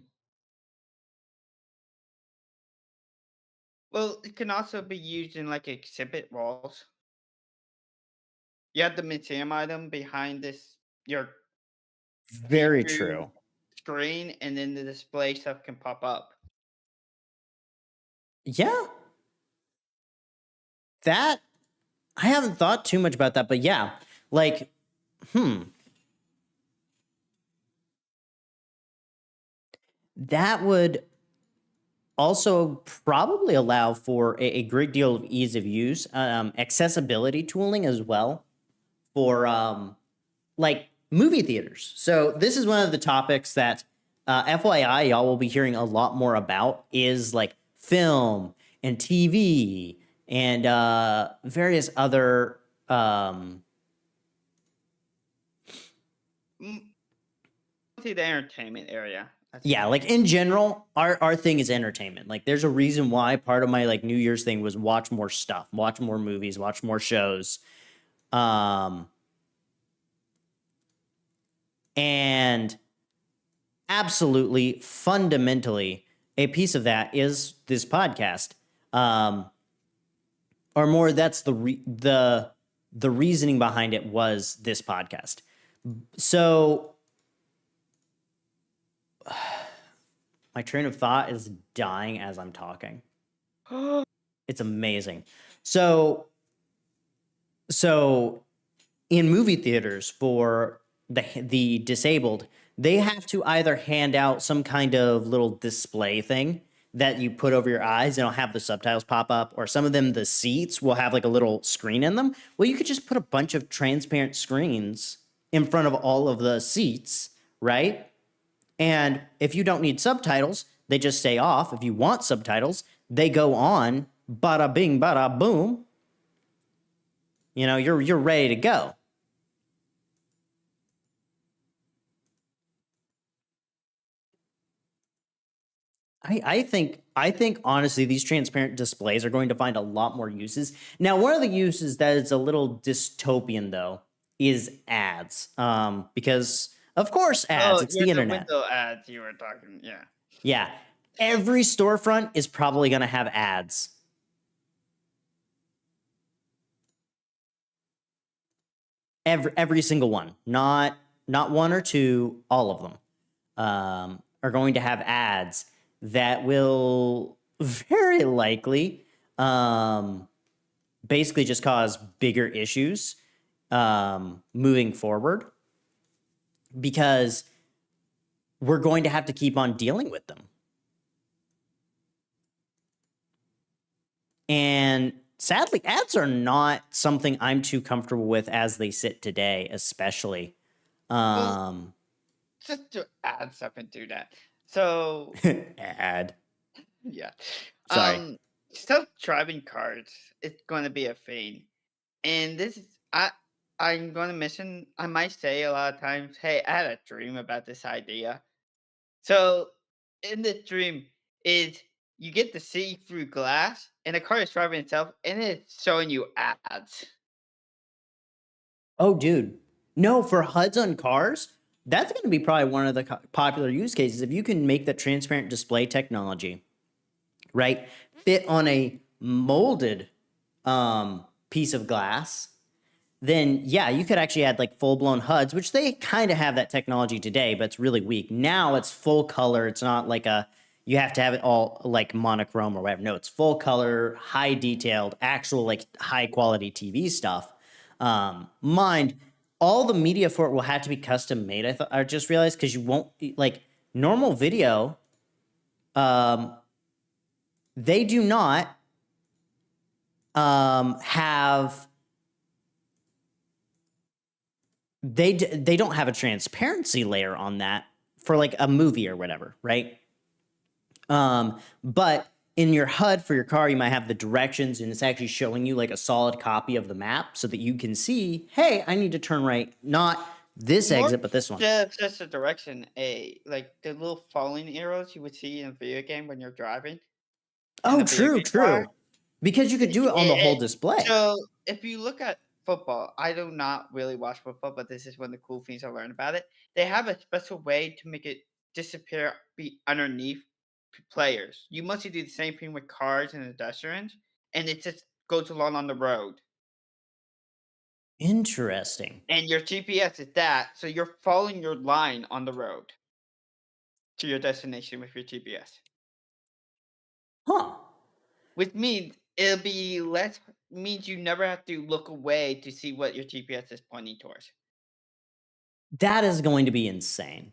Well, it can also be used in like exhibit walls. You have the museum item behind this your Very see-through true. screen, and then the display stuff can pop up. Yeah, that I haven't thought too much about that, but yeah, like, that would also probably allow for a great deal of ease of use, accessibility tooling as well for like movie theaters. So this is one of the topics that, FYI, y'all will be hearing a lot more about is like film and TV and various other Mm, see the entertainment area. That's yeah, like in general, our thing is entertainment. Like there's a reason why part of my like New Year's thing was watch more stuff, watch more movies, watch more shows. Um and absolutely fundamentally a piece of that is this podcast. Um or more that's the reasoning behind it was this podcast. So my train of thought is dying as I'm talking. It's amazing. So in movie theaters for the disabled, they have to either hand out some kind of little display thing that you put over your eyes and it'll have the subtitles pop up, or some of them the seats will have like a little screen in them. Well, you could just put a bunch of transparent screens in front of all of the seats, right? And if you don't need subtitles, they just stay off. If you want subtitles, they go on. Bada bing, bada boom. You know, you're ready to go. I think honestly these transparent displays are going to find a lot more uses. Now, one of the uses that is a little dystopian though is ads. Because of course ads, Oh, it's yeah, the the internet. window ads you were talking. Yeah. Yeah. Every storefront is probably going to have ads. Every single one. Not one or two, all of them. Are going to have ads that will very likely basically just cause bigger issues moving forward because we're going to have to keep on dealing with them. And sadly, ads are not something I'm too comfortable with as they sit today, especially. Well, Um, just to add stuff into that. So ad. yeah. Sorry. Self-driving cars is gonna be a thing. And this is I I'm gonna mention I might say a lot of times, "Hey, I had a dream about this idea." So, in the dream is you get to see through glass, and the car is driving itself, and it's showing you ads. Oh, dude. No, for HUDs on cars, that's going to be probably one of the popular use cases. If you can make the transparent display technology, right, fit on a molded piece of glass, then yeah, you could actually add like full blown HUDs, which they kind of have that technology today, but it's really weak. Now it's full color. It's not like you have to have it all like monochrome or whatever. No, it's full color, high detailed, actual like high quality TV stuff. Mind, all the media for it will have to be custom made. I just realized because you won't like normal video. They do not have they don't have a transparency layer on that for like a movie or whatever, right? But in your HUD for your car, you might have the directions and it's actually showing you like a solid copy of the map so that you can see, hey, I need to turn right, not this More exit, but this one. just a direction, like the little falling arrows you would see in a video game when you're driving in Oh, a video true, game car. true. Because you could do it on the whole display. So if you look at football, I do not really watch football, but this is one of the cool things I learned about it. They have a special way to make it disappear be underneath players. You mostly do the same thing with cars and pedestrians, and it just goes along on the road. Interesting. And your GPS is that, so you're following your line on the road to your destination with your GPS. Huh. Which means it'll be less means you never have to look away to see what your GPS is pointing towards. That is going to be insane.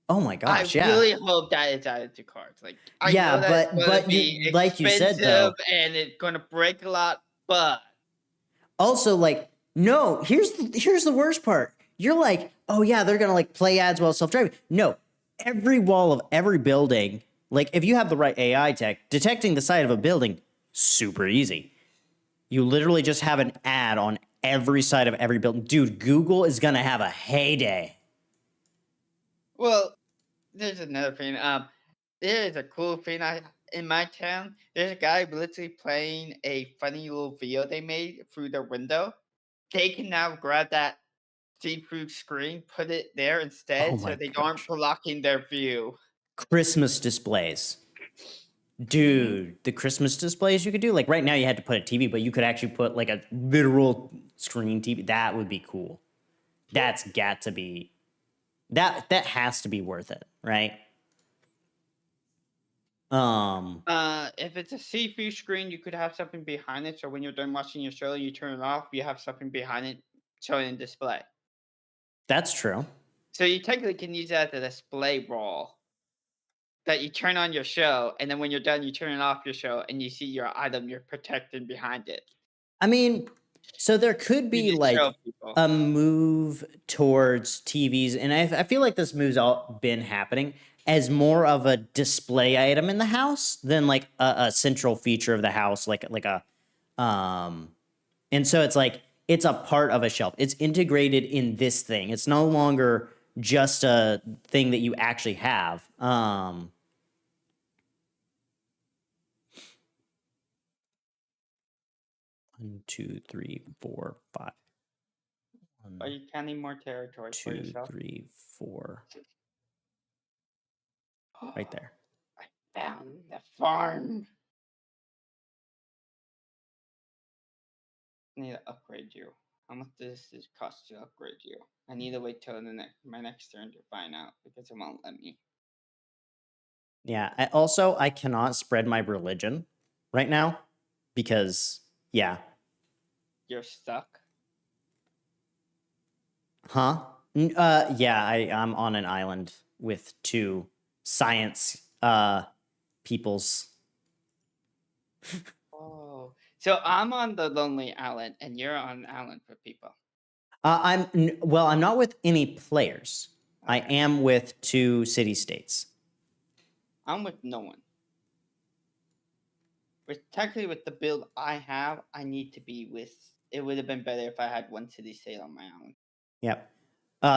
Oh my I gosh, yeah. really hope that is added to cards. Like, I know Yeah, that it's but gonna but be you like you said expensive though, and it's gonna break a lot, but also like no, here's the worst part. You're like, "Oh yeah, they're going to like play ads while self-driving." No. Every wall of every building, like if you have the right AI tech, detecting the side of a building super easy. You literally just have an ad on every side of every building. Dude, Google is going to have a heyday. well, there's another thing. There is a cool thing I in my town. There's a guy literally playing a funny little video they made through their window. They can now grab that see-through screen, put it there Oh instead, so my they aren't gosh. blocking their view. Christmas displays. Mhm. Dude, the Christmas displays you could do. Like right now you had to put a TV, but you could actually put like a literal screen TV. That would be cool. That's got to be that has to be worth it, right? Um If it's a see-through screen, you could have something behind it, so when you're done watching your show, you turn it off, you have something behind it showing in display. that's true. So you technically can use that as a display wall that you turn on your show, and then when you're done, you turn it off your show, and you see your item you're protecting behind it. I mean, so there could You be just show like people. a move towards TVs, and I feel like this move's all been happening as more of a display item in the house than like a central feature of the house, like a um. And so it's like it's a part of a shelf. It's integrated in this thing. It's no longer just a thing that you actually have. 1, 2, 3, 4, 5. Are 1, you counting more territories for 2, yourself? 3, 4. Right there. I found the farm. I need to upgrade you. How much does this cost to upgrade you? I need to wait till my next turn to find out because it won't let me. Yeah. I cannot spread my religion right now because yeah. You're stuck. Huh? Yeah. I'm on an island with two science peoples. Oh, so I'm on the lonely island, and you're on an island for people. Well, I'm not with any players. I Okay, am with two city states. I'm with no one. With technically with the build I have, I need to be with it would have been better if I had one city state on my own. Yep.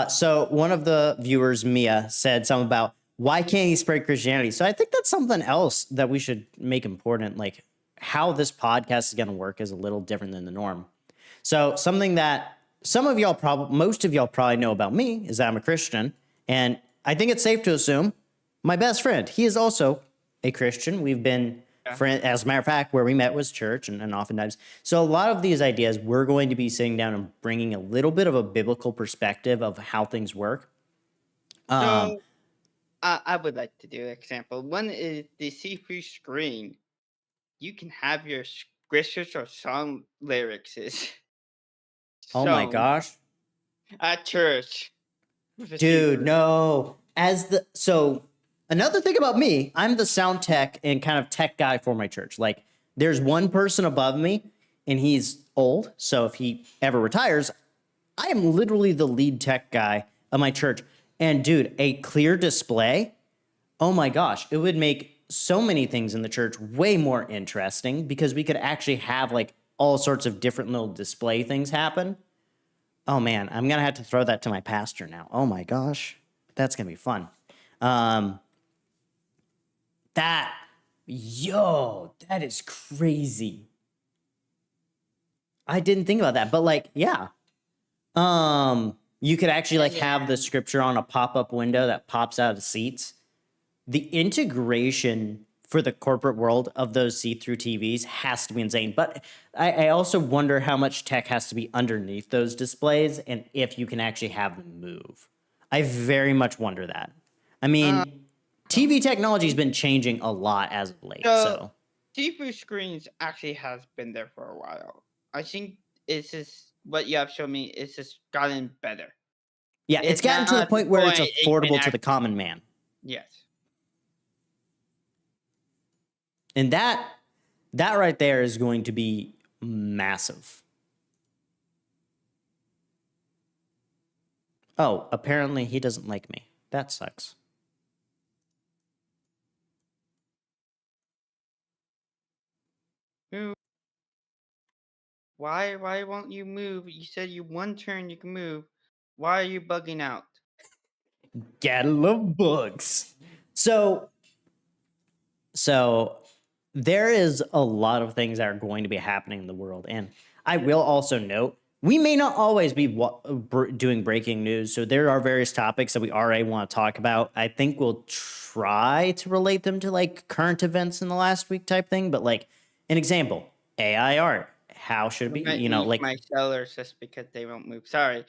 So one of the viewers, Mia, said something about why can't he spread Christianity? So I think that's something else that we should make important. Like how this podcast is going to work is a little different than the norm. So something that most of y'all probably know about me is that I'm a Christian. And I think it's safe to assume my best friend, he is also a Christian. We've been friends, as a matter of fact, where we met was church and oftentimes. So a lot of these ideas, we're going to be sitting down and bringing a little bit of a biblical perspective of how things work. So I would like to do an example. One is the see-through screen. You can have your scriptures or song lyrics is Oh my shown gosh. at church. Dude, no. So another thing about me, I'm the sound tech and kind of tech guy for my church. Like there's one person above me and he's old. So if he ever retires, I am literally the lead tech guy of my church. And dude, a clear display, oh my gosh, it would make so many things in the church way more interesting because we could actually have like all sorts of different little display things happen. Oh man, I'm gonna have to throw that to my pastor now. Oh my gosh, that's gonna be fun. That is crazy. I didn't think about that, but like, yeah. You could actually like have the scripture on a pop-up window that pops out of seats. The integration for the corporate world of those see-through TVs has to be insane. But I also wonder how much tech has to be underneath those displays and if you can actually have them move. I very much wonder that. I mean, TV technology has been changing a lot as of late. So see-through screens actually has been there for a while. I think it's just what you have shown me. It's just gotten better. yeah, it's gotten to the point where it's affordable to the common man. Yes. And that right there is going to be massive. Oh, apparently he doesn't like me. That sucks. Why won't you move? You said you one turn you can move. Why are you bugging out? Gotta love bugs. So there is a lot of things that are going to be happening in the world. And I will also note, we may not always be doing breaking news. So there are various topics that we already want to talk about. I think we'll try to relate them to like current events in the last week type thing. But like an example, AI art. How should it be? You know, like my sellers just because they won't move. Sorry.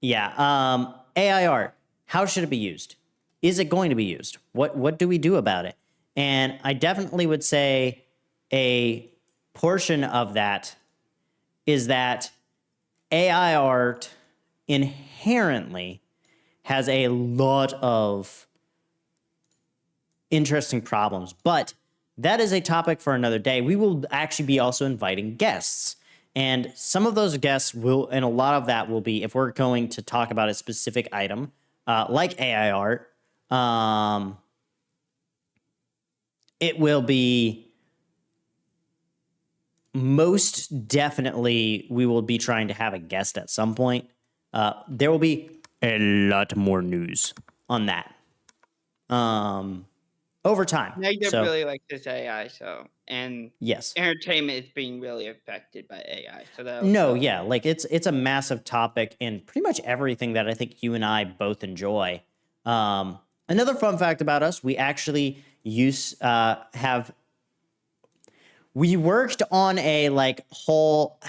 yeah. AI art. How should it be used? Is it going to be used? What do we do about it? And I definitely would say a portion of that is that AI art inherently has a lot of interesting problems, but that is a topic for another day. We will actually be also inviting guests. And some of those guests will, and a lot of that will be, if we're going to talk about a specific item, like AI art, it will be most definitely we will be trying to have a guest at some point. There will be a lot more news on that over time. Negative really like this AI, and yes, entertainment is being really affected by AI. So that yeah, like it's a massive topic in pretty much everything that I think you and I both enjoy. Another fun fact about us, we actually we worked on a like whole,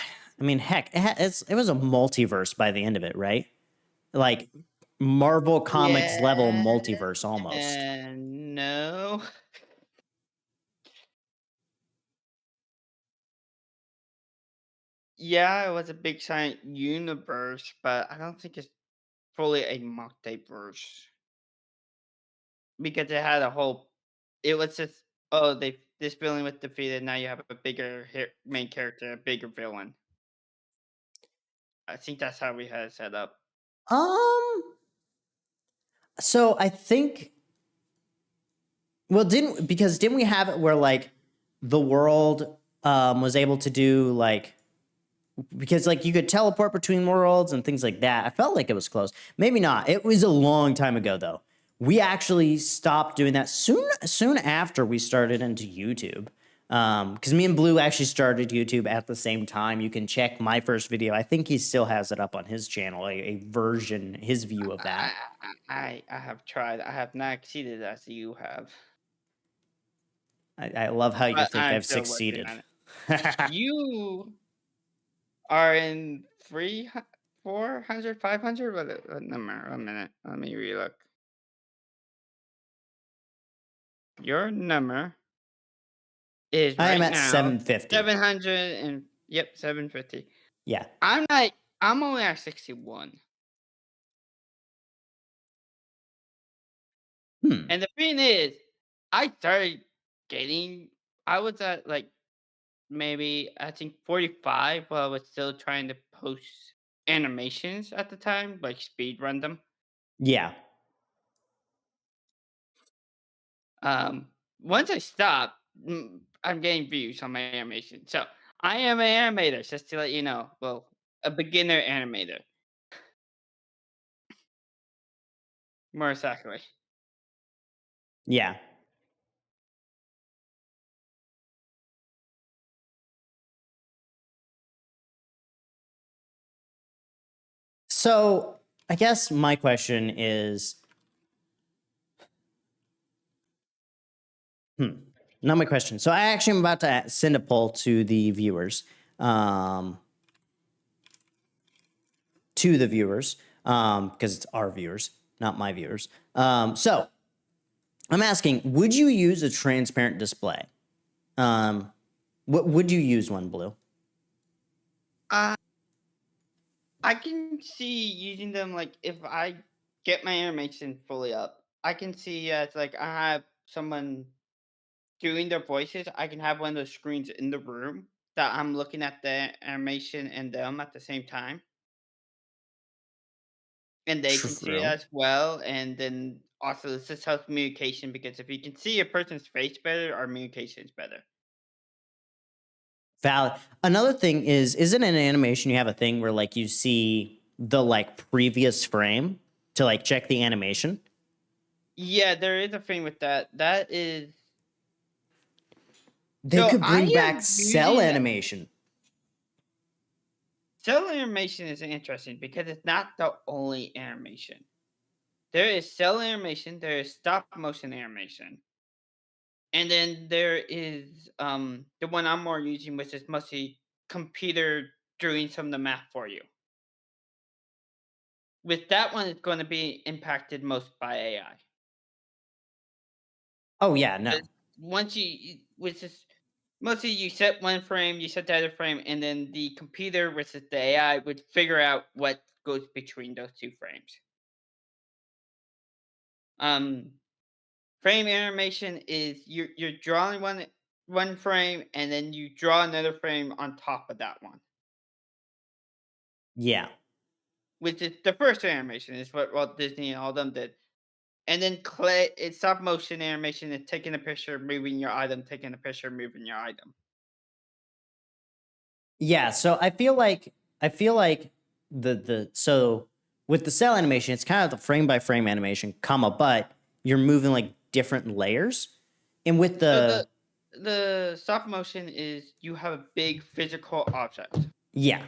I mean, heck, it was a multiverse by the end of it, right? Like Marvel Comics level multiverse almost. And no. Yeah, it was a big giant universe, but I don't think it's fully a multiverse because it had a whole. It was just this villain was defeated. Now you have a bigger main character, a bigger villain. I think that's how we had it set up. So I think, well, didn't we have it where like the world was able to do like, because like you could teleport between worlds and things like that. I felt like it was close. Maybe not. It was a long time ago though. We actually stopped doing that soon after we started into YouTube. Because me and Blue actually started YouTube at the same time. You can check my first video. I think he still has it up on his channel, a version, his view of that. I have tried. I have not exceeded as you have, I love how you but think I'm I've still working succeeded. on it. You are in 400, 500. What number? 1 minute. Let me relook. Your number is I am right at now 750. 700 and yep, 750. Yeah. I'm not. I'm only at 61. Hmm. And the thing is, I started getting. I was at like maybe I think 45 while I was still trying to post animations at the time, like speed run them. Yeah. Um, Once I stopped, I'm getting views on my animation. So I am an animator, just to let you know. Well, a beginner animator, more exactly. Yeah. So I guess my question is, not my question. So I actually am about to send a poll to the viewers, um, because it's our viewers, not my viewers. So I'm asking, would you use a transparent display? What would you use one, Blue? Uh, I can see using them like if I get my animation fully up. I can see as like I have someone doing their voices. I can have one of those screens in the room that I'm looking at the animation and them at the same time, and they can see it True. as well. And then also this just helps communication because if you can see a person's face better, our communication is better. Valid. Another thing is, isn't in an animation you have a thing where like you see the like previous frame to like check the animation? Yeah, there is a thing with that. That is They so could I bring back am cell using animation. cell animation is interesting because it's not the only animation. There is cell animation, there is stop motion animation, and then there is the one I'm more using, which is mostly computer doing some of the math for you. With that one, it's going to be impacted most by AI. Oh yeah, no. 'Cause once which is mostly you set one frame, you set the other frame, and then the computer, which is the AI, would figure out what goes between those two frames. Um, Frame animation is you're drawing one frame and then you draw another frame on top of that one, Yeah. which is the first animation is what Walt Disney and all them did. And then clay it's stop motion animation is taking a picture, moving your item, taking a picture, moving your item. Yeah, so I feel like the so with the cell animation, it's kind of the frame by frame animation, comma, but you're moving like different layers. And with So the the stop motion is you have a big physical object. yeah.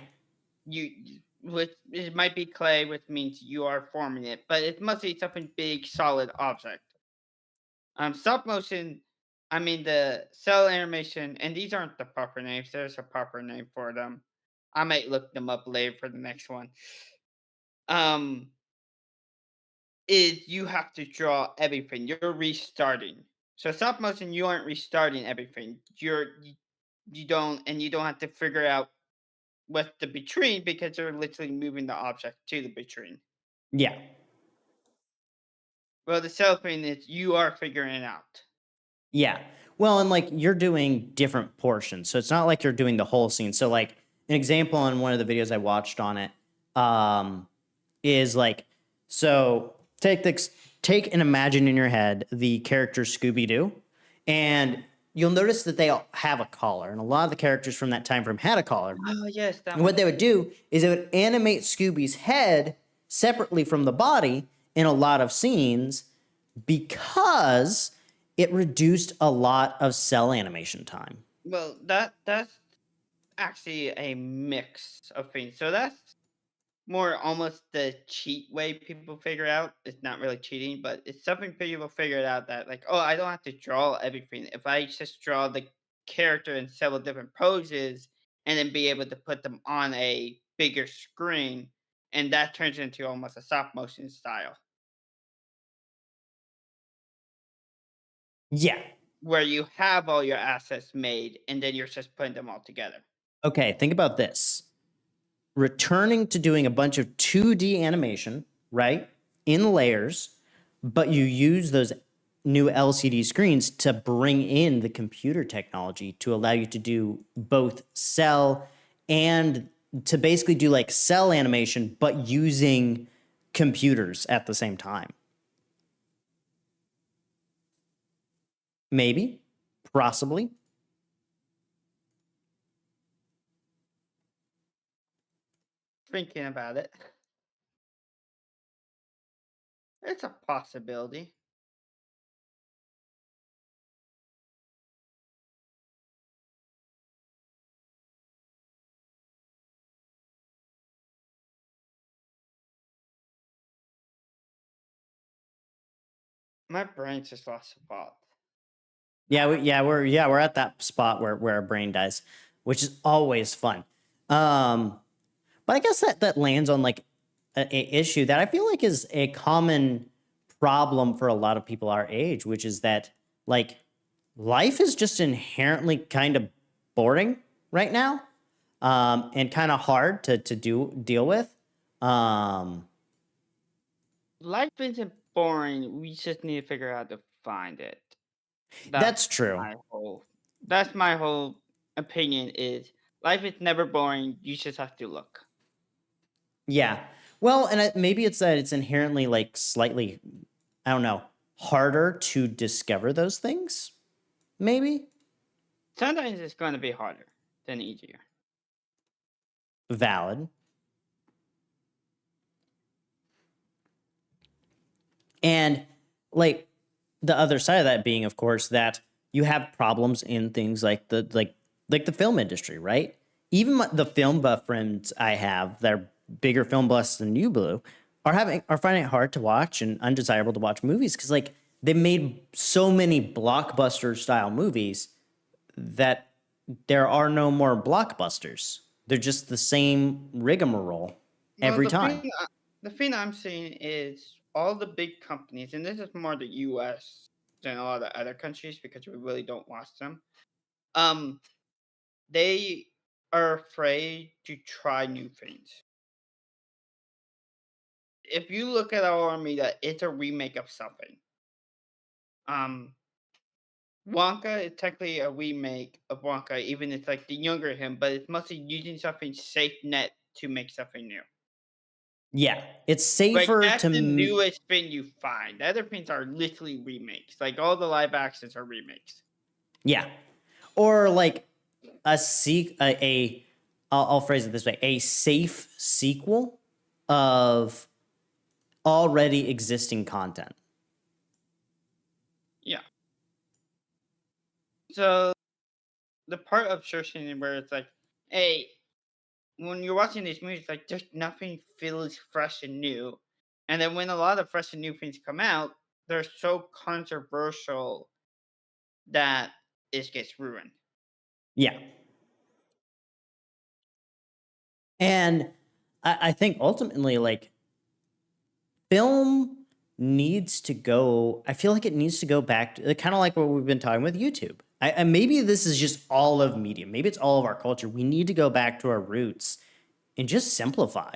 Which it might be clay, which means you are forming it, but it must be something big, solid object. Stop motion, I mean the cell animation, and these aren't the proper names. There's a proper name for them. I might look them up later for the next one. Um, is you have to draw everything. You're restarting. So stop motion, you aren't restarting everything. You don't, and you don't have to figure out what's the between because you're literally moving the object to the between. Yeah. Well, the cell thing is you are figuring it out. Yeah. Well, and like you're doing different portions. So it's not like you're doing the whole scene. So like an example on one of the videos I watched on it is like, so take and imagine in your head the character Scooby Doo, and you'll notice that they all have a collar, and a lot of the characters from that time frame had a collar. Oh yes, that And what one. they would do is they would animate Scooby's head separately from the body in a lot of scenes because it reduced a lot of cell animation time. Well, that's actually a mix of things. So that's more almost the cheat way people figure out. It's not really cheating, but it's something people figured out that like, oh, I don't have to draw everything. If I just draw the character in several different poses and then be able to put them on a bigger screen, and that turns into almost a stop motion style Yeah. where you have all your assets made and then you're just putting them all together. Okay, think about this. Returning to doing a bunch of 2D animation, right? In layers, but you use those new LCD screens to bring in the computer technology to allow you to do both cell and to basically do like cell animation, but using computers at the same time. Maybe, possibly. Thinking about it, it's a possibility. My brain just lost a thought. Yeah, we're at that spot where our brain dies, which is always fun. But I guess that lands on like a issue that I feel like is a common problem for a lot of people our age, which is that like life is just inherently kind of boring right now, and kind of hard to deal with. Um, Life isn't boring. We just need to figure out how to find it. That's that's true. my whole. That's my whole opinion. Is life is never boring. You just have to look. Yeah. Well, and maybe it's that it's inherently like slightly, I don't know, harder to discover those things. Maybe Sometimes it's going to be harder than easier. valid. And like the other side of that being, of course, that you have problems in things like the film industry, right? Even the film buff friends I have that are bigger film buffs than you, Blue, are finding it hard to watch and undesirable to watch movies because like they made so many blockbuster style movies that there are no more blockbusters. They're just the same rigmarole Well, every time. the thing I'm seeing is all the big companies, and this is more the U.S. than a lot of other countries because we really don't watch them. Um, they are afraid to try new things. If you look at our media, it's a remake of something. Um, Wonka is technically a remake of Wonka, even it's like the younger him, but it's mostly using something safe net to make something new. Yeah, it's Like safer that's to the newest thing you find. The other things are literally remakes. Like all the live actions are remakes. yeah, or like I'll phrase it this way: a safe sequel of already existing content. Yeah. So the part of searching where it's like, hey, when you're watching these movies, like just nothing feels fresh and new. And then when a lot of fresh and new things come out, they're so controversial that it gets ruined. Yeah, and I think ultimately, like film needs to go. I feel like it needs to go back to kind of like what we've been talking with YouTube. I maybe this is just all of media. Maybe it's all of our culture. We need to go back to our roots and just simplify,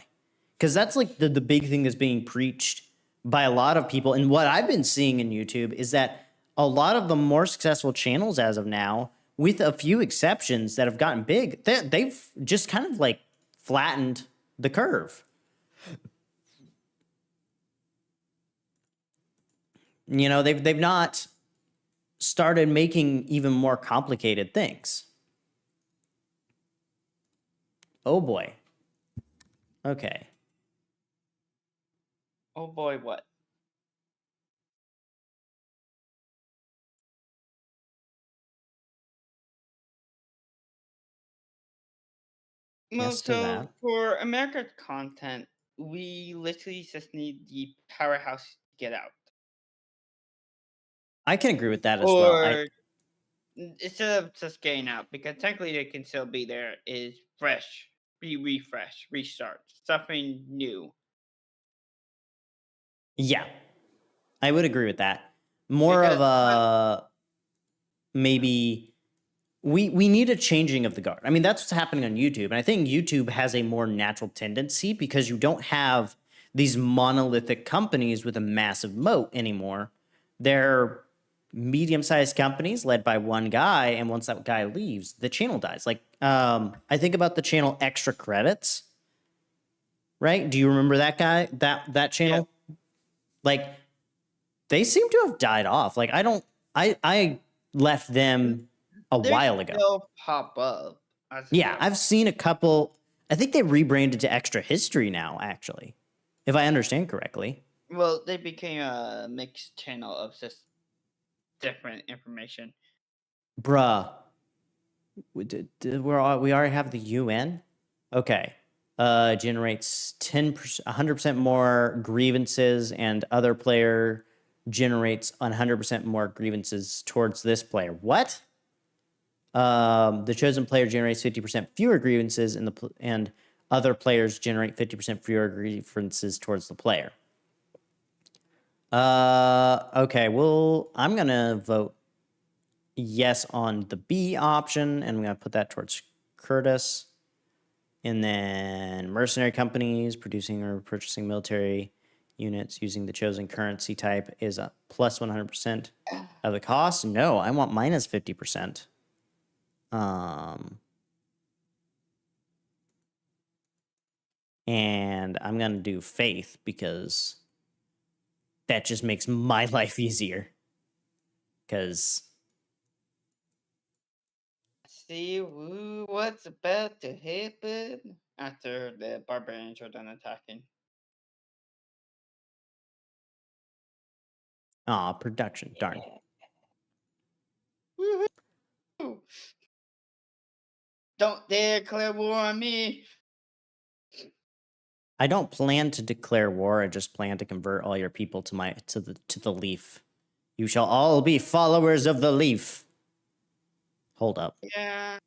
because that's like the big thing that's being preached by a lot of people. And what I've been seeing in YouTube is that a lot of the more successful channels as of now, with a few exceptions that have gotten big, they've just kind of like flattened the curve. You know, they've not started making even more complicated things. Oh boy. Okay. Oh boy, what? Well, Yes to so that. for America's content, we literally just need the powerhouse to get out. I can agree with that as well. Or instead of just getting out, because technically they can still be there, is fresh, refresh, restart, something new. Yeah, I would agree with that. More of Because a maybe we need a changing of the guard. I mean, that's what's happening on YouTube. And I think YouTube has a more natural tendency because you don't have these monolithic companies with a massive moat anymore. They're medium-sized companies led by one guy, and once that guy leaves, the channel dies. Like, I think about the channel Extra Credits, right? Do you remember that guy? That yeah, channel? Like, they seem to have died off. Like, I left them a they while ago. still pop up as of Yeah, now. I've seen a couple. I think they rebranded to Extra History now, actually, if I understand correctly. Well, they became a mixed channel of just different information. Bruh, we already have the UN. Okay, generates 10%, 100% more grievances, and other player generates 100% more grievances towards this player. What? The chosen player generates 50% fewer grievances, and other players generate 50% fewer grievances towards the player. Okay, well, I'm gonna vote yes on the B option, and I'm gonna put that towards Curtis. And then mercenary companies producing or purchasing military units using the chosen currency type is a plus 100% of the cost. No, I want minus 50%. And I'm gonna do faith because that just makes my life easier. Because See what's about to happen after the barbarians are done attacking. production, darn. Woohoo! Don't dare declare war on me. I don't plan to declare war. I just plan to convert all your people to the leaf. You shall all be followers of the leaf. Hold up. Yeah,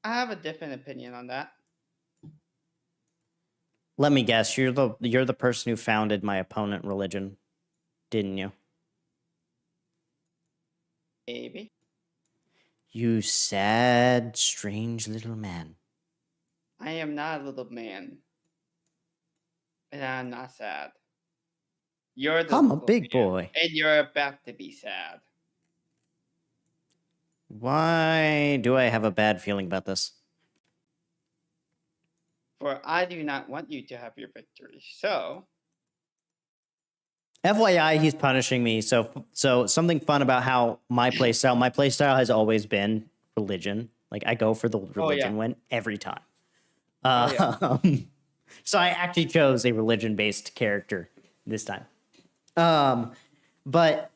I have a different opinion on that. Let me guess. You're the person who founded my opponent religion, didn't you? Maybe. You sad, strange little man. I am not a little man. And I'm not sad. You're the I'm a little big man. boy. And you're about to be sad. Why do I have a bad feeling about this? For I do not want you to have your victory. So FYI, he's punishing me. So something fun about how my playstyle. My playstyle has always been religion. Like I go for the oh yeah. religion win every time. Oh yeah. So I actually chose a religion based character this time. But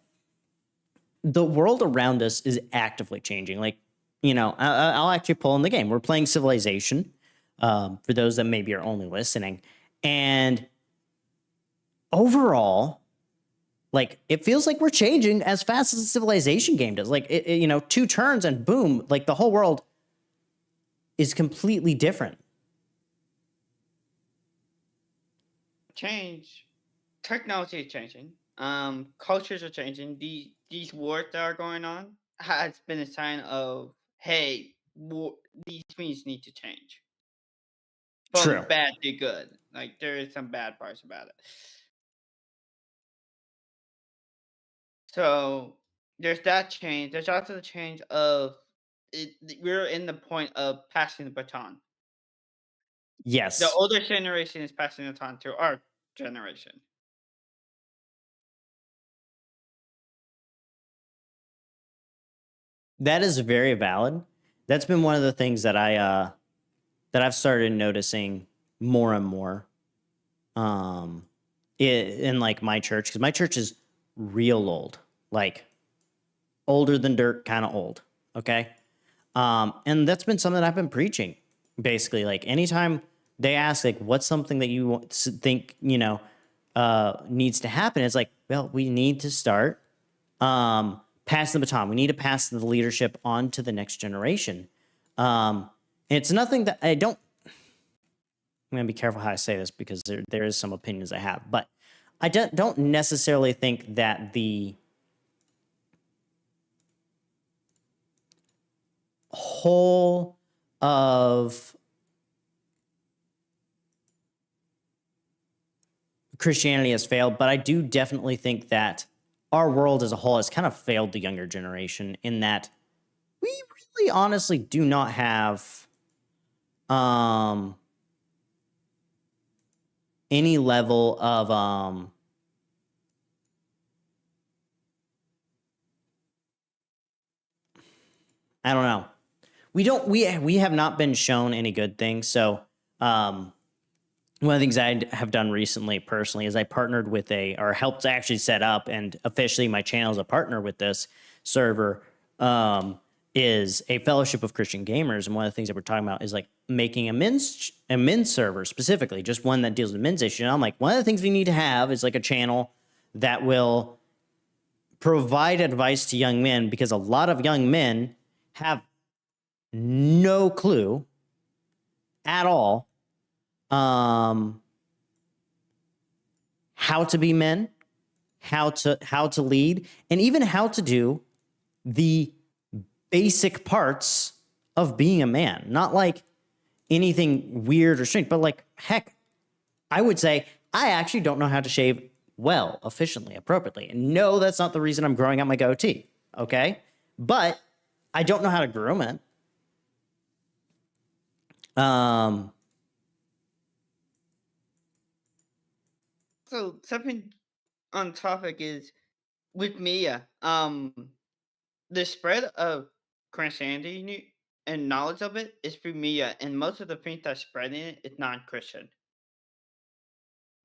the world around us is actively changing. Like, I'll actually pull in the game. We're playing Civilization, for those that maybe are only listening. And overall, like, it feels like we're changing as fast as the Civilization game does. Like, 2 turns and boom, like the whole world is completely different. Change. Technology is changing. Cultures are changing. These wars that are going on has been a sign of hey, these things need to change from True. bad to good. Like there is some bad parts about it. So there's that change. There's also the change of we're in the point of passing the baton. The Yes. older generation is passing the baton to our generation. That is very valid. That's been one of the things that I've started noticing more and more in like my church, because my church is real old, like older than dirt, kind of old. Okay. And that's been something I've been preaching basically. Like anytime they ask, like, what's something that you think, needs to happen? It's like, well, we need to start passing the baton. We need to pass the leadership on to the next generation. And it's nothing that I don't, I'm going to be careful how I say this because there is some opinions I have, but I don't necessarily think that the whole of Christianity has failed, but I do definitely think that our world as a whole has kind of failed the younger generation in that we really honestly do not have any level of I don't know. We have not been shown any good things. So one of the things I have done recently personally is I partnered with or helped actually set up, and officially my channel is a partner with this server, is a fellowship of Christian gamers. And one of the things that we're talking about is like making a men's server specifically, just one that deals with men's issues. And I'm like, one of the things we need to have is like a channel that will provide advice to young men, because a lot of young men have no clue at all how to be men, how to lead, and even how to do the basic parts of being a man. Not like anything weird or strange, but like, heck, I would say I actually don't know how to shave well, efficiently, appropriately. And no, that's not the reason I'm growing out my goatee, okay? But I don't know how to groom it. So something on topic is with Mia. The spread of Christianity and knowledge of it is through Mia, and most of the things that spread in it is non-Christian.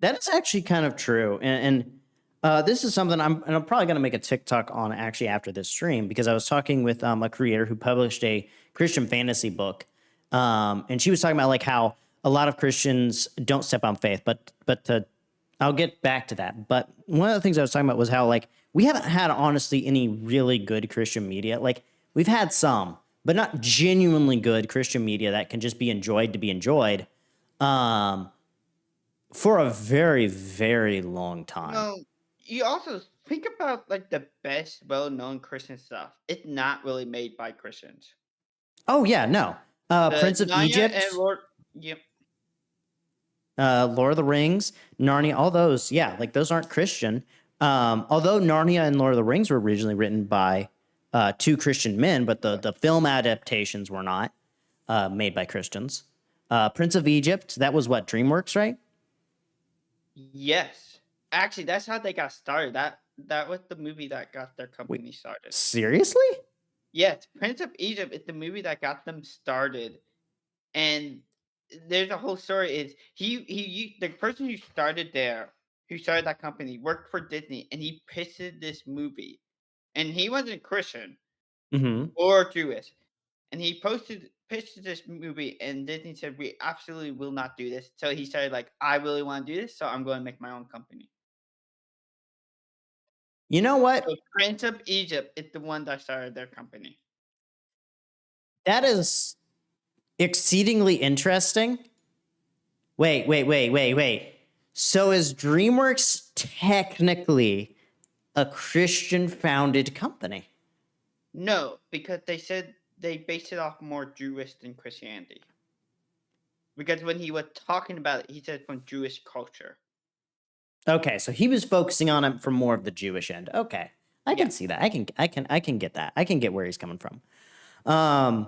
That is actually kind of true. And this is something I'm probably going to make a TikTok on actually after this stream, because I was talking with a creator who published a Christian fantasy book. And she was talking about like how a lot of Christians don't step on faith, but I'll get back to that. But one of the things I was talking about was how like we haven't had honestly any really good Christian media. Like we've had some, but not genuinely good Christian media that can just be enjoyed to be enjoyed. For a very, very long time. No, you also think about like the best well-known Christian stuff. It's not really made by Christians. Oh yeah, no. The Prince of Narnia Egypt, and Lord, yep, Lord of the Rings, Narnia, all those, yeah, like those aren't Christian. Although Narnia and Lord of the Rings were originally written by two Christian men, but the film adaptations were not made by Christians. Prince of Egypt, that was what, DreamWorks, right? yes. Actually, that's how they got started. That was the movie that got their company started. Seriously? Yes, Prince of Egypt is the movie that got them started, and there's a whole story. Is the person who started that company, worked for Disney, and he pitched this movie, and he wasn't Christian Mm-hmm. or Jewish, and he pitched this movie, and Disney said we absolutely will not do this. So he started like, I really want to do this, so I'm going to make my own company. You know what? So Prince of Egypt is the one that started their company. That is exceedingly interesting. Wait. So is DreamWorks technically a Christian founded company? No, because they said they based it off more Jewish than Christianity. Because when he was talking about it, he said from Jewish culture. Okay, so he was focusing on it from more of the Jewish end. Okay. I can Yeah. see that. I can get that. I can get where he's coming from. I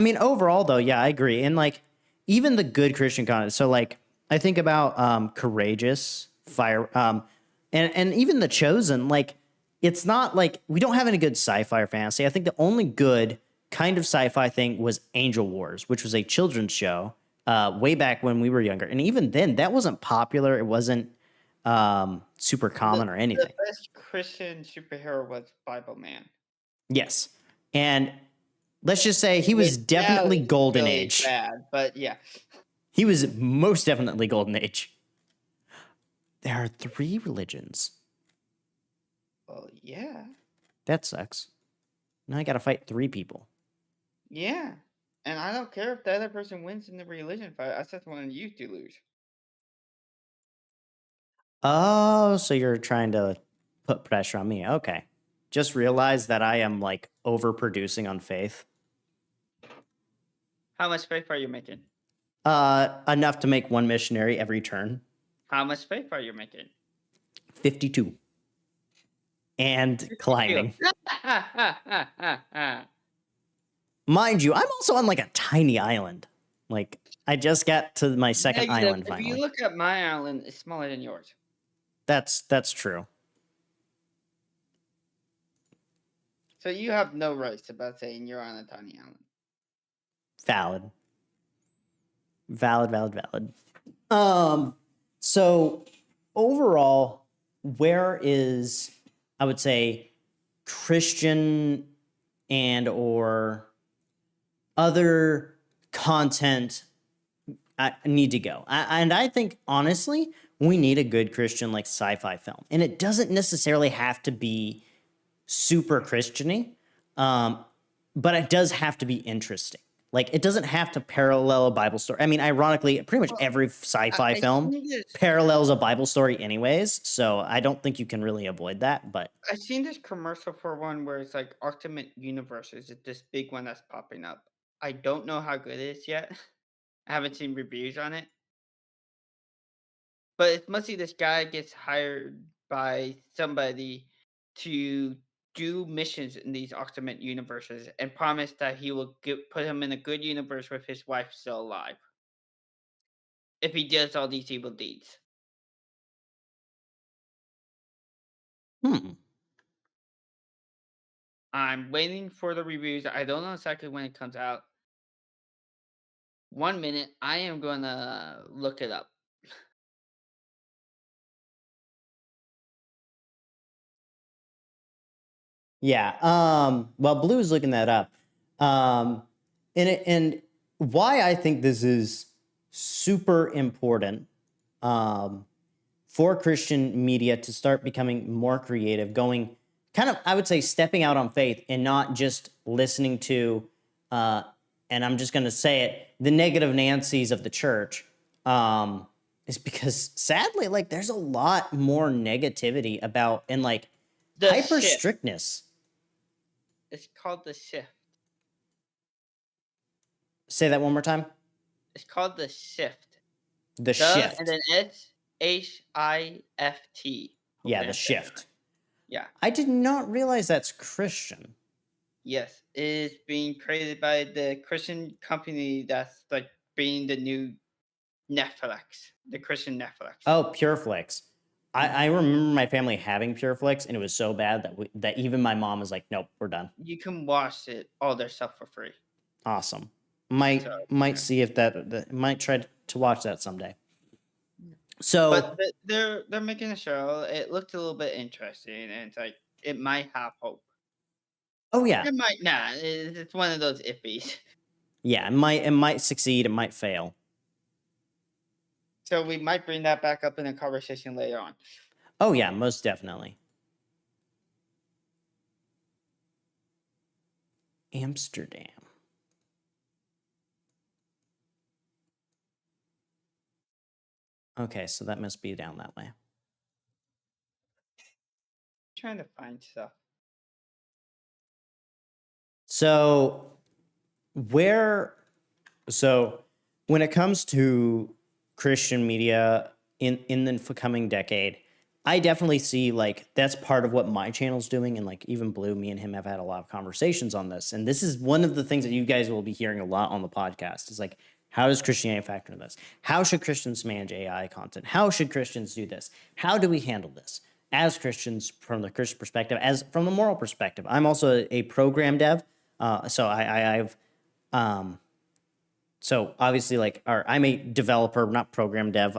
mean, overall though, yeah, I agree. And like even the good Christian content. So like I think about Courageous, Fire, and even The Chosen, like it's not like we don't have any good sci-fi or fantasy. I think the only good kind of sci-fi thing was Angel Wars, which was a children's show way back when we were younger. And even then, that wasn't popular. It wasn't super common or The anything. best Christian superhero was Bible Man. Yes. And let's just say he was Which now definitely is golden really age. bad, but yeah. He was most definitely golden age. There are 3 religions. Well, yeah. That sucks. Now I got to fight 3 people. Yeah. And I don't care if the other person wins in the religion fight. I just want you to lose. Oh, so you're trying to put pressure on me. Okay. Just realize that I am like overproducing on faith. How much faith are you making? Enough to make 1 missionary every turn. How much faith are you making? 52. And climbing. Mind you, I'm also on like a tiny island. Like I just got to my second Negative. island If you finally. look at my island, it's smaller than yours. That's true. So you have no rights about saying you're on a tiny island. Valid. So overall, where is, I would say, Christian and or other content I need to go? And I think honestly, we need a good Christian like sci-fi film, and it doesn't necessarily have to be super Christiany, but it does have to be interesting. Like it doesn't have to parallel a Bible story. I mean, ironically, pretty much every sci-fi film parallels a Bible story anyways, so I don't think you can really avoid that, but I've seen this commercial for one where it's like Ultimate Universe is this big one that's popping up. I don't know how good it is yet. I haven't seen reviews on it. But it's mostly this guy gets hired by somebody to do missions in these alternate universes and promise that he will put him in a good universe with his wife still alive if he does all these evil deeds. hmm. I'm waiting for the reviews. I don't know exactly when it comes out. 1 minute, I am gonna look it up. Yeah. Well, Blue's looking that up. And why I think this is super important for Christian media to start becoming more creative, going kind of, I would say, stepping out on faith and not just listening to, and I'm just going to say it, the negative Nancy's of the church, is because sadly, like, there's a lot more negativity about and like The hyper shift. strictness. It's called the shift. Say that one more time. It's called the shift. The shift. And then SHIFT. Yeah, the shift. Yeah. I did not realize that's Christian. Yes, it is being created by the Christian company that's like being the new Netflix, the Christian Netflix. Oh, Pureflix. I remember my family having Pureflix, and it was so bad that even my mom was like, "Nope, we're done." You can watch all their stuff for free. Awesome. Might see if that might try to watch that someday. So, but they're making a show. It looked a little bit interesting, and it's like it might have hope. Oh yeah, It might not. It's one of those iffies. Yeah, it might succeed. It might fail. So we might bring that back up in a conversation later on. Oh yeah, most definitely. Amsterdam. Okay, so that must be down that way. I'm trying to find stuff. So when it comes to Christian media in the coming decade, I definitely see like that's part of what my channel's doing, and like even Blue, me and him have had a lot of conversations on this, and this is one of the things that you guys will be hearing a lot on the podcast is like, how does Christianity factor in this? How should Christians manage AI content? How should Christians do this? How do we handle this? as Christians from the Christian perspective, as from the moral perspective. I'm also a program dev, so I've so obviously like I'm a developer, not program dev.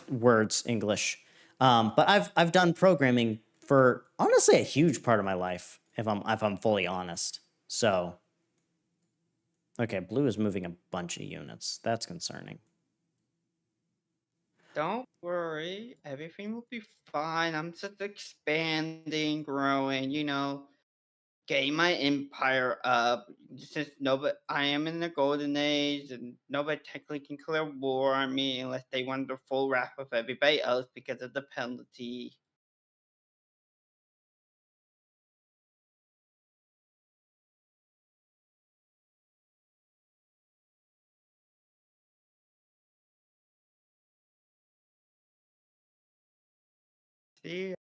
Words English, but I've done programming for honestly a huge part of my life, if I'm fully honest. So okay, blue is moving a bunch of units. That's concerning. Don't worry, everything will be fine. I'm just expanding, growing, getting my empire up. Since nobody, I am in the golden age, and nobody technically can declare war on me unless they want the full wrath of everybody else because of the penalty. I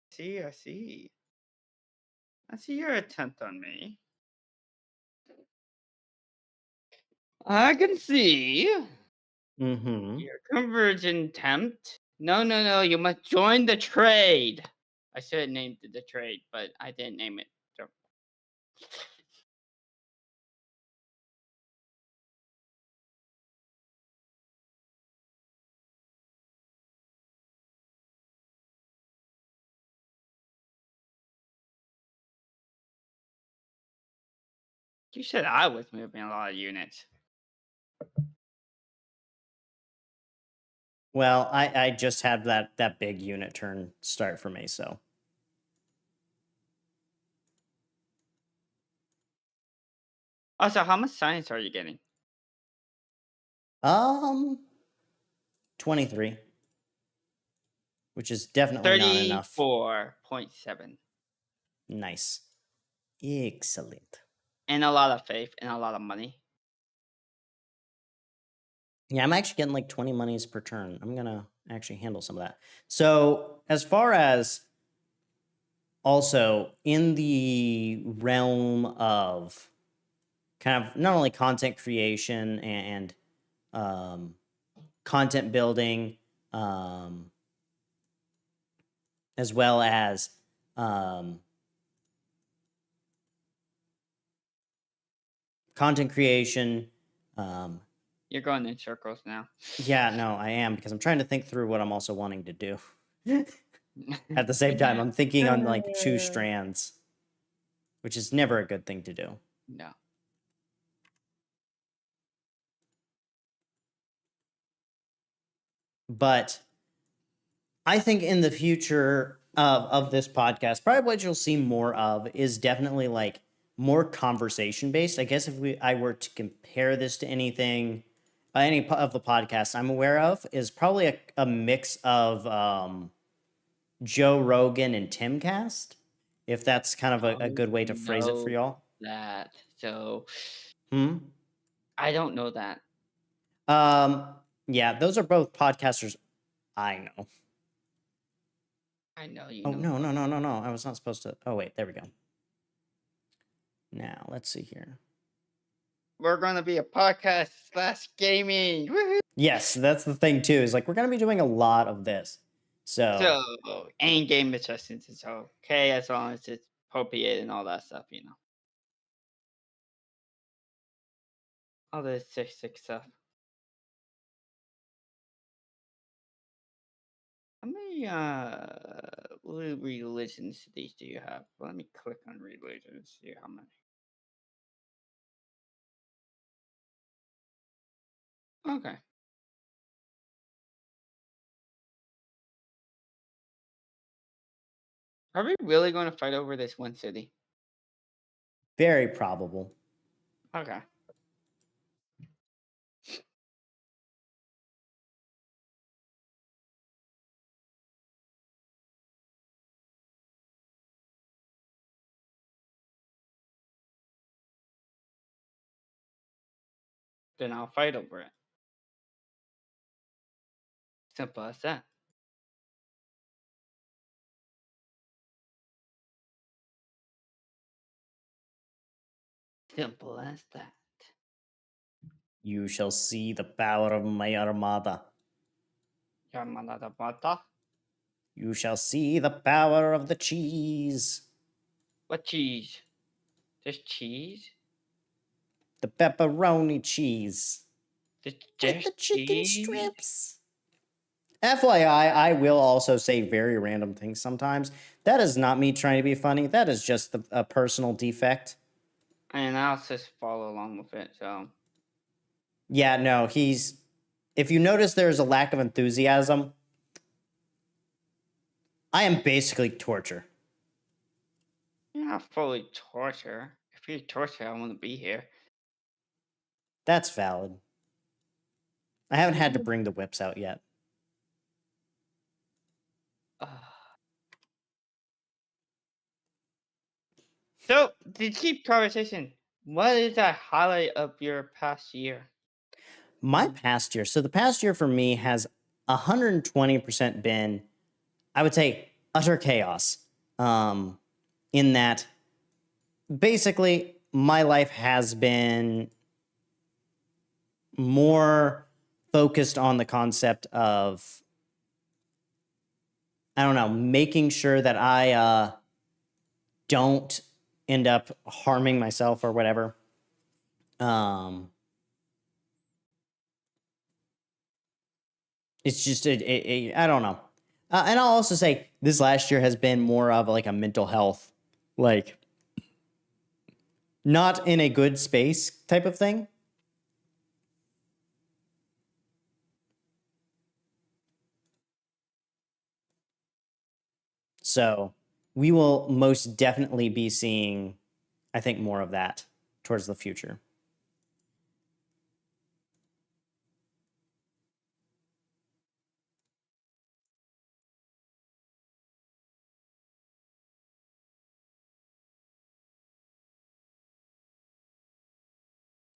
see. I see your attempt on me. I can see Mm-hmm. your conversion attempt. No. You must join the trade. I should have named it the trade, but I didn't name it. So. You said I was moving a lot of units. Well, I just had that big unit turn start for me, so Also, how much science are you getting? um 23, which is definitely not enough. 34.7. Nice. Excellent. And a lot of faith and a lot of money. Yeah, I'm actually getting like 20 monies per turn. I'm gonna actually handle some of that. So as far as also in the realm of kind of not only content creation and content building, as well as content creation. You're going in circles now. Yeah, no, I am because I'm trying to think through what I'm also wanting to do. At the same time, I'm thinking on like two strands, which is never a good thing to do. No. But I think in the future of this podcast, probably what you'll see more of is definitely like more conversation based. I guess if I were to compare this to anything, of the podcasts I'm aware of, is probably a mix of Joe Rogan and Timcast, if that's kind of a good way to phrase it for Know y'all. that. So Hmm. I don't know that. Um. Yeah, those are both podcasters I know. I know you Oh know no, both. no, no, no, no! I was not supposed to. Oh wait, there we go. Now let's see here. We're gonna be a podcast / gaming. Woohoo! Yes, that's the thing too. Is like we're gonna be doing a lot of this. So So and game adjustments is okay as long as it's appropriate and all that stuff. All the sick stuff. How many religions cities do you have? Let me click on religions, see how many. Okay. Are we really going to fight over this one city? very probable. Okay. Then I'll fight over it. Simple as that. Simple as that. You shall see the power of my armada. Yamanada Bata. You shall see the power of the cheese. What cheese? There's cheese? The pepperoni cheese. With There's the chicken cheese? strips. FYI, I will also say very random things sometimes. That is not me trying to be funny. That is just a personal defect. And I'll just follow along with it, so. Yeah, no, if you notice there's a lack of enthusiasm, I am basically torture. You're not fully torture. If you're torture, I want to be here. That's valid. I haven't had to bring the whips out yet. So, to keep conversation, what is the highlight of your past year? My past year, so the past year for me has 120% been, I would say, utter chaos. In that, basically, my life has been more focused on the concept of, I don't know, making sure that I don't end up harming myself or whatever. It's just I don't know. And I'll also say this last year has been more of like a mental health, like not in a good space type of thing. So we will most definitely be seeing, I think, more of that towards the future.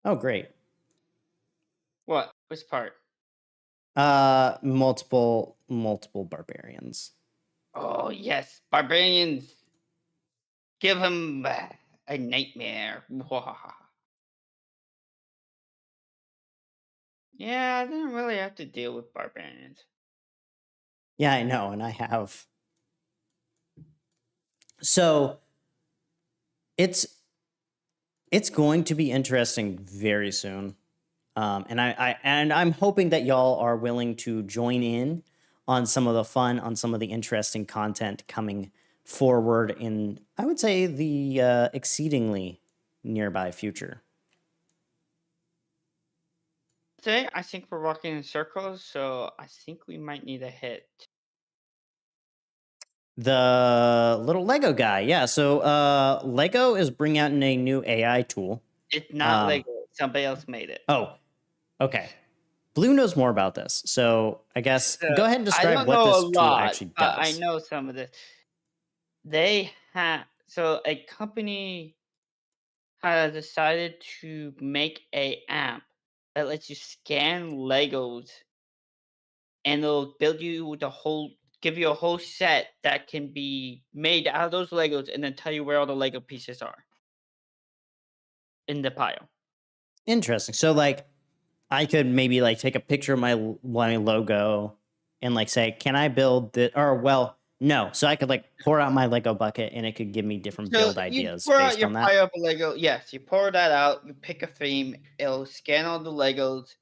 Oh, great. What? Which part? Multiple barbarians. Oh, yes. Barbarians. Give him a nightmare. Yeah, I didn't really have to deal with barbarians. Yeah, I know, and I have. So it's going to be interesting very soon. And I'm hoping that y'all are willing to join in on some of the fun, on some of the interesting content coming forward in, I would say, the exceedingly nearby future. Today, I think we're walking in circles, so I think we might need a hit. The little Lego guy, yeah. So Lego is bringing out a new AI tool. It's not Lego. Somebody else made it. Oh, okay. Blue knows more about this, so I guess go ahead and I describe don't what know a this tool lot, actually but I does. know some of this. They have a company has decided to make a app that lets you scan Legos, and it'll give you a whole set that can be made out of those Legos, and then tell you where all the Lego pieces are in the pile. Interesting. So like I could maybe like take a picture of my logo and like say, "Can I build this?" Or well, no. So I could like pour out my Lego bucket and it could give me different So build you ideas pour out based your on that. pile of Lego. Yes, you pour that out. You pick a theme. It'll scan all the Legos,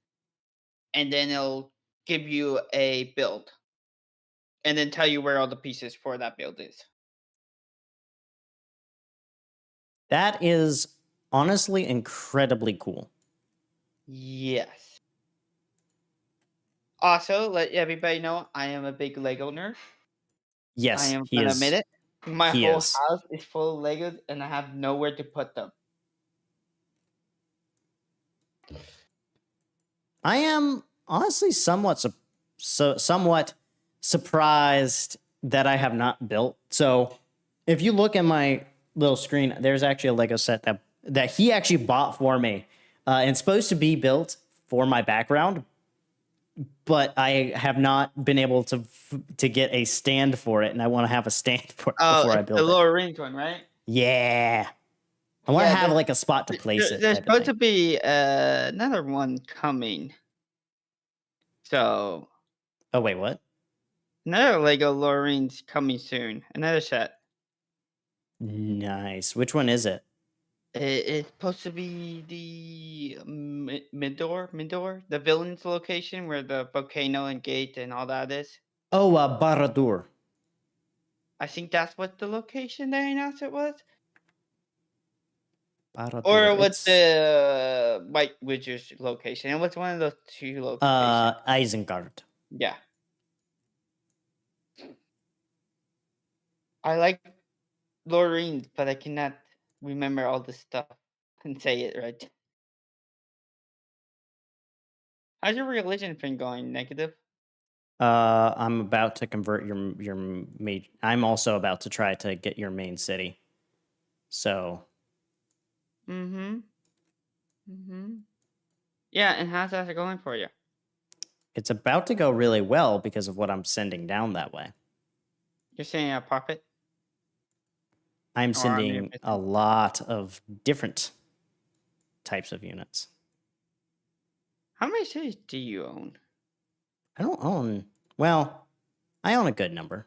and then it'll give you a build, and then tell you where all the pieces for that build is. That is honestly incredibly cool. Yes. Also, let everybody know I am a big Lego nerd. I Yes, am he gonna admit is. it. My He whole is. house is full of Legos, and I have nowhere to put them. I am honestly somewhat surprised that I have not built. So, if you look at my little screen, there's actually a Lego set that he actually bought for me. And it's supposed to be built for my background, but I have not been able to get a stand for it, and I want to have a stand for it Oh, before I it's the build it. lower range one, right? Yeah, I want to Yeah, have like a spot to place it, there's type of supposed thing. to be another one coming. So Oh wait, what? Another Lego Lorene's coming soon. Another set. Nice. Which one is it? It's supposed to be the Midor, the villain's location where the volcano and gate and all that is. Oh, Baradur. I think that's what the location they announced it was. Baradur. Or what It's the White Witch's location. It was one of those two locations. Isengard. Yeah. I like Lorraine, but I cannot remember all the stuff and say it right. How's your religion thing going? Negative? I'm about to convert your main. I'm also about to try to get your main city. So Mm-hmm. Mm-hmm. Yeah, and how's that going for you? it's about to go really well because of what I'm sending down that way. You're saying a profit I'm or army sending a efficient? lot of different types of units. How many cities do you own? I don't own. Well, I own a good number.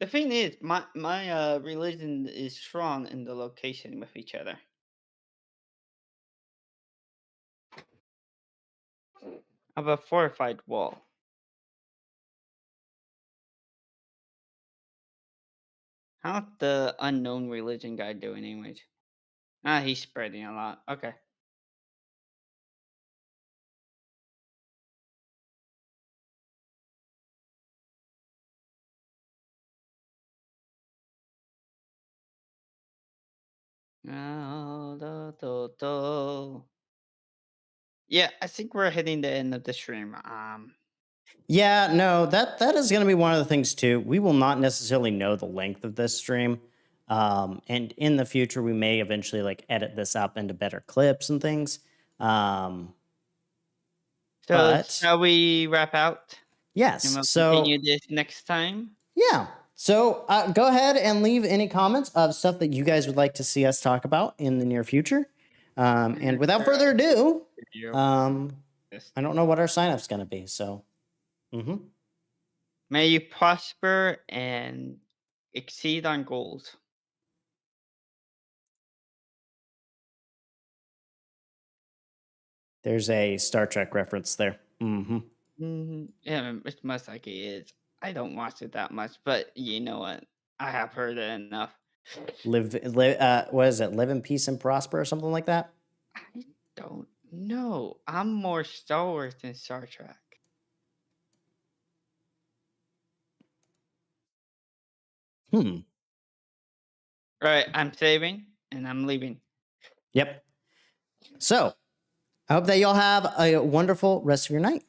The thing is, my religion is strong in the location with each other. Of a fortified wall. How's the unknown religion guy doing, anyways? Ah, he's spreading a lot. Okay. Ah, yeah, I think we're hitting the end of the stream. Yeah, no, that is going to be one of the things too. We will not necessarily know the length of this stream, and in the future, we may eventually like edit this up into better clips and things. Um, So but shall we wrap out? And yes, we'll so continue this next time. yeah, so go ahead and leave any comments of stuff that you guys would like to see us talk about in the near future. And without further ado, Video. um, Yes. I don't know what our sign up's going to be. So, mhm. May you prosper and exceed on goals. There's a Star Trek reference there. Yeah, it's most likely is. I don't watch it that much, but you know what? I have heard it enough. What is it? Live in peace and prosper or something like that? I don't know. I'm more Star Wars than Star Trek. Hmm. Right, I'm saving and I'm leaving. Yep. So I hope that y'all have a wonderful rest of your night.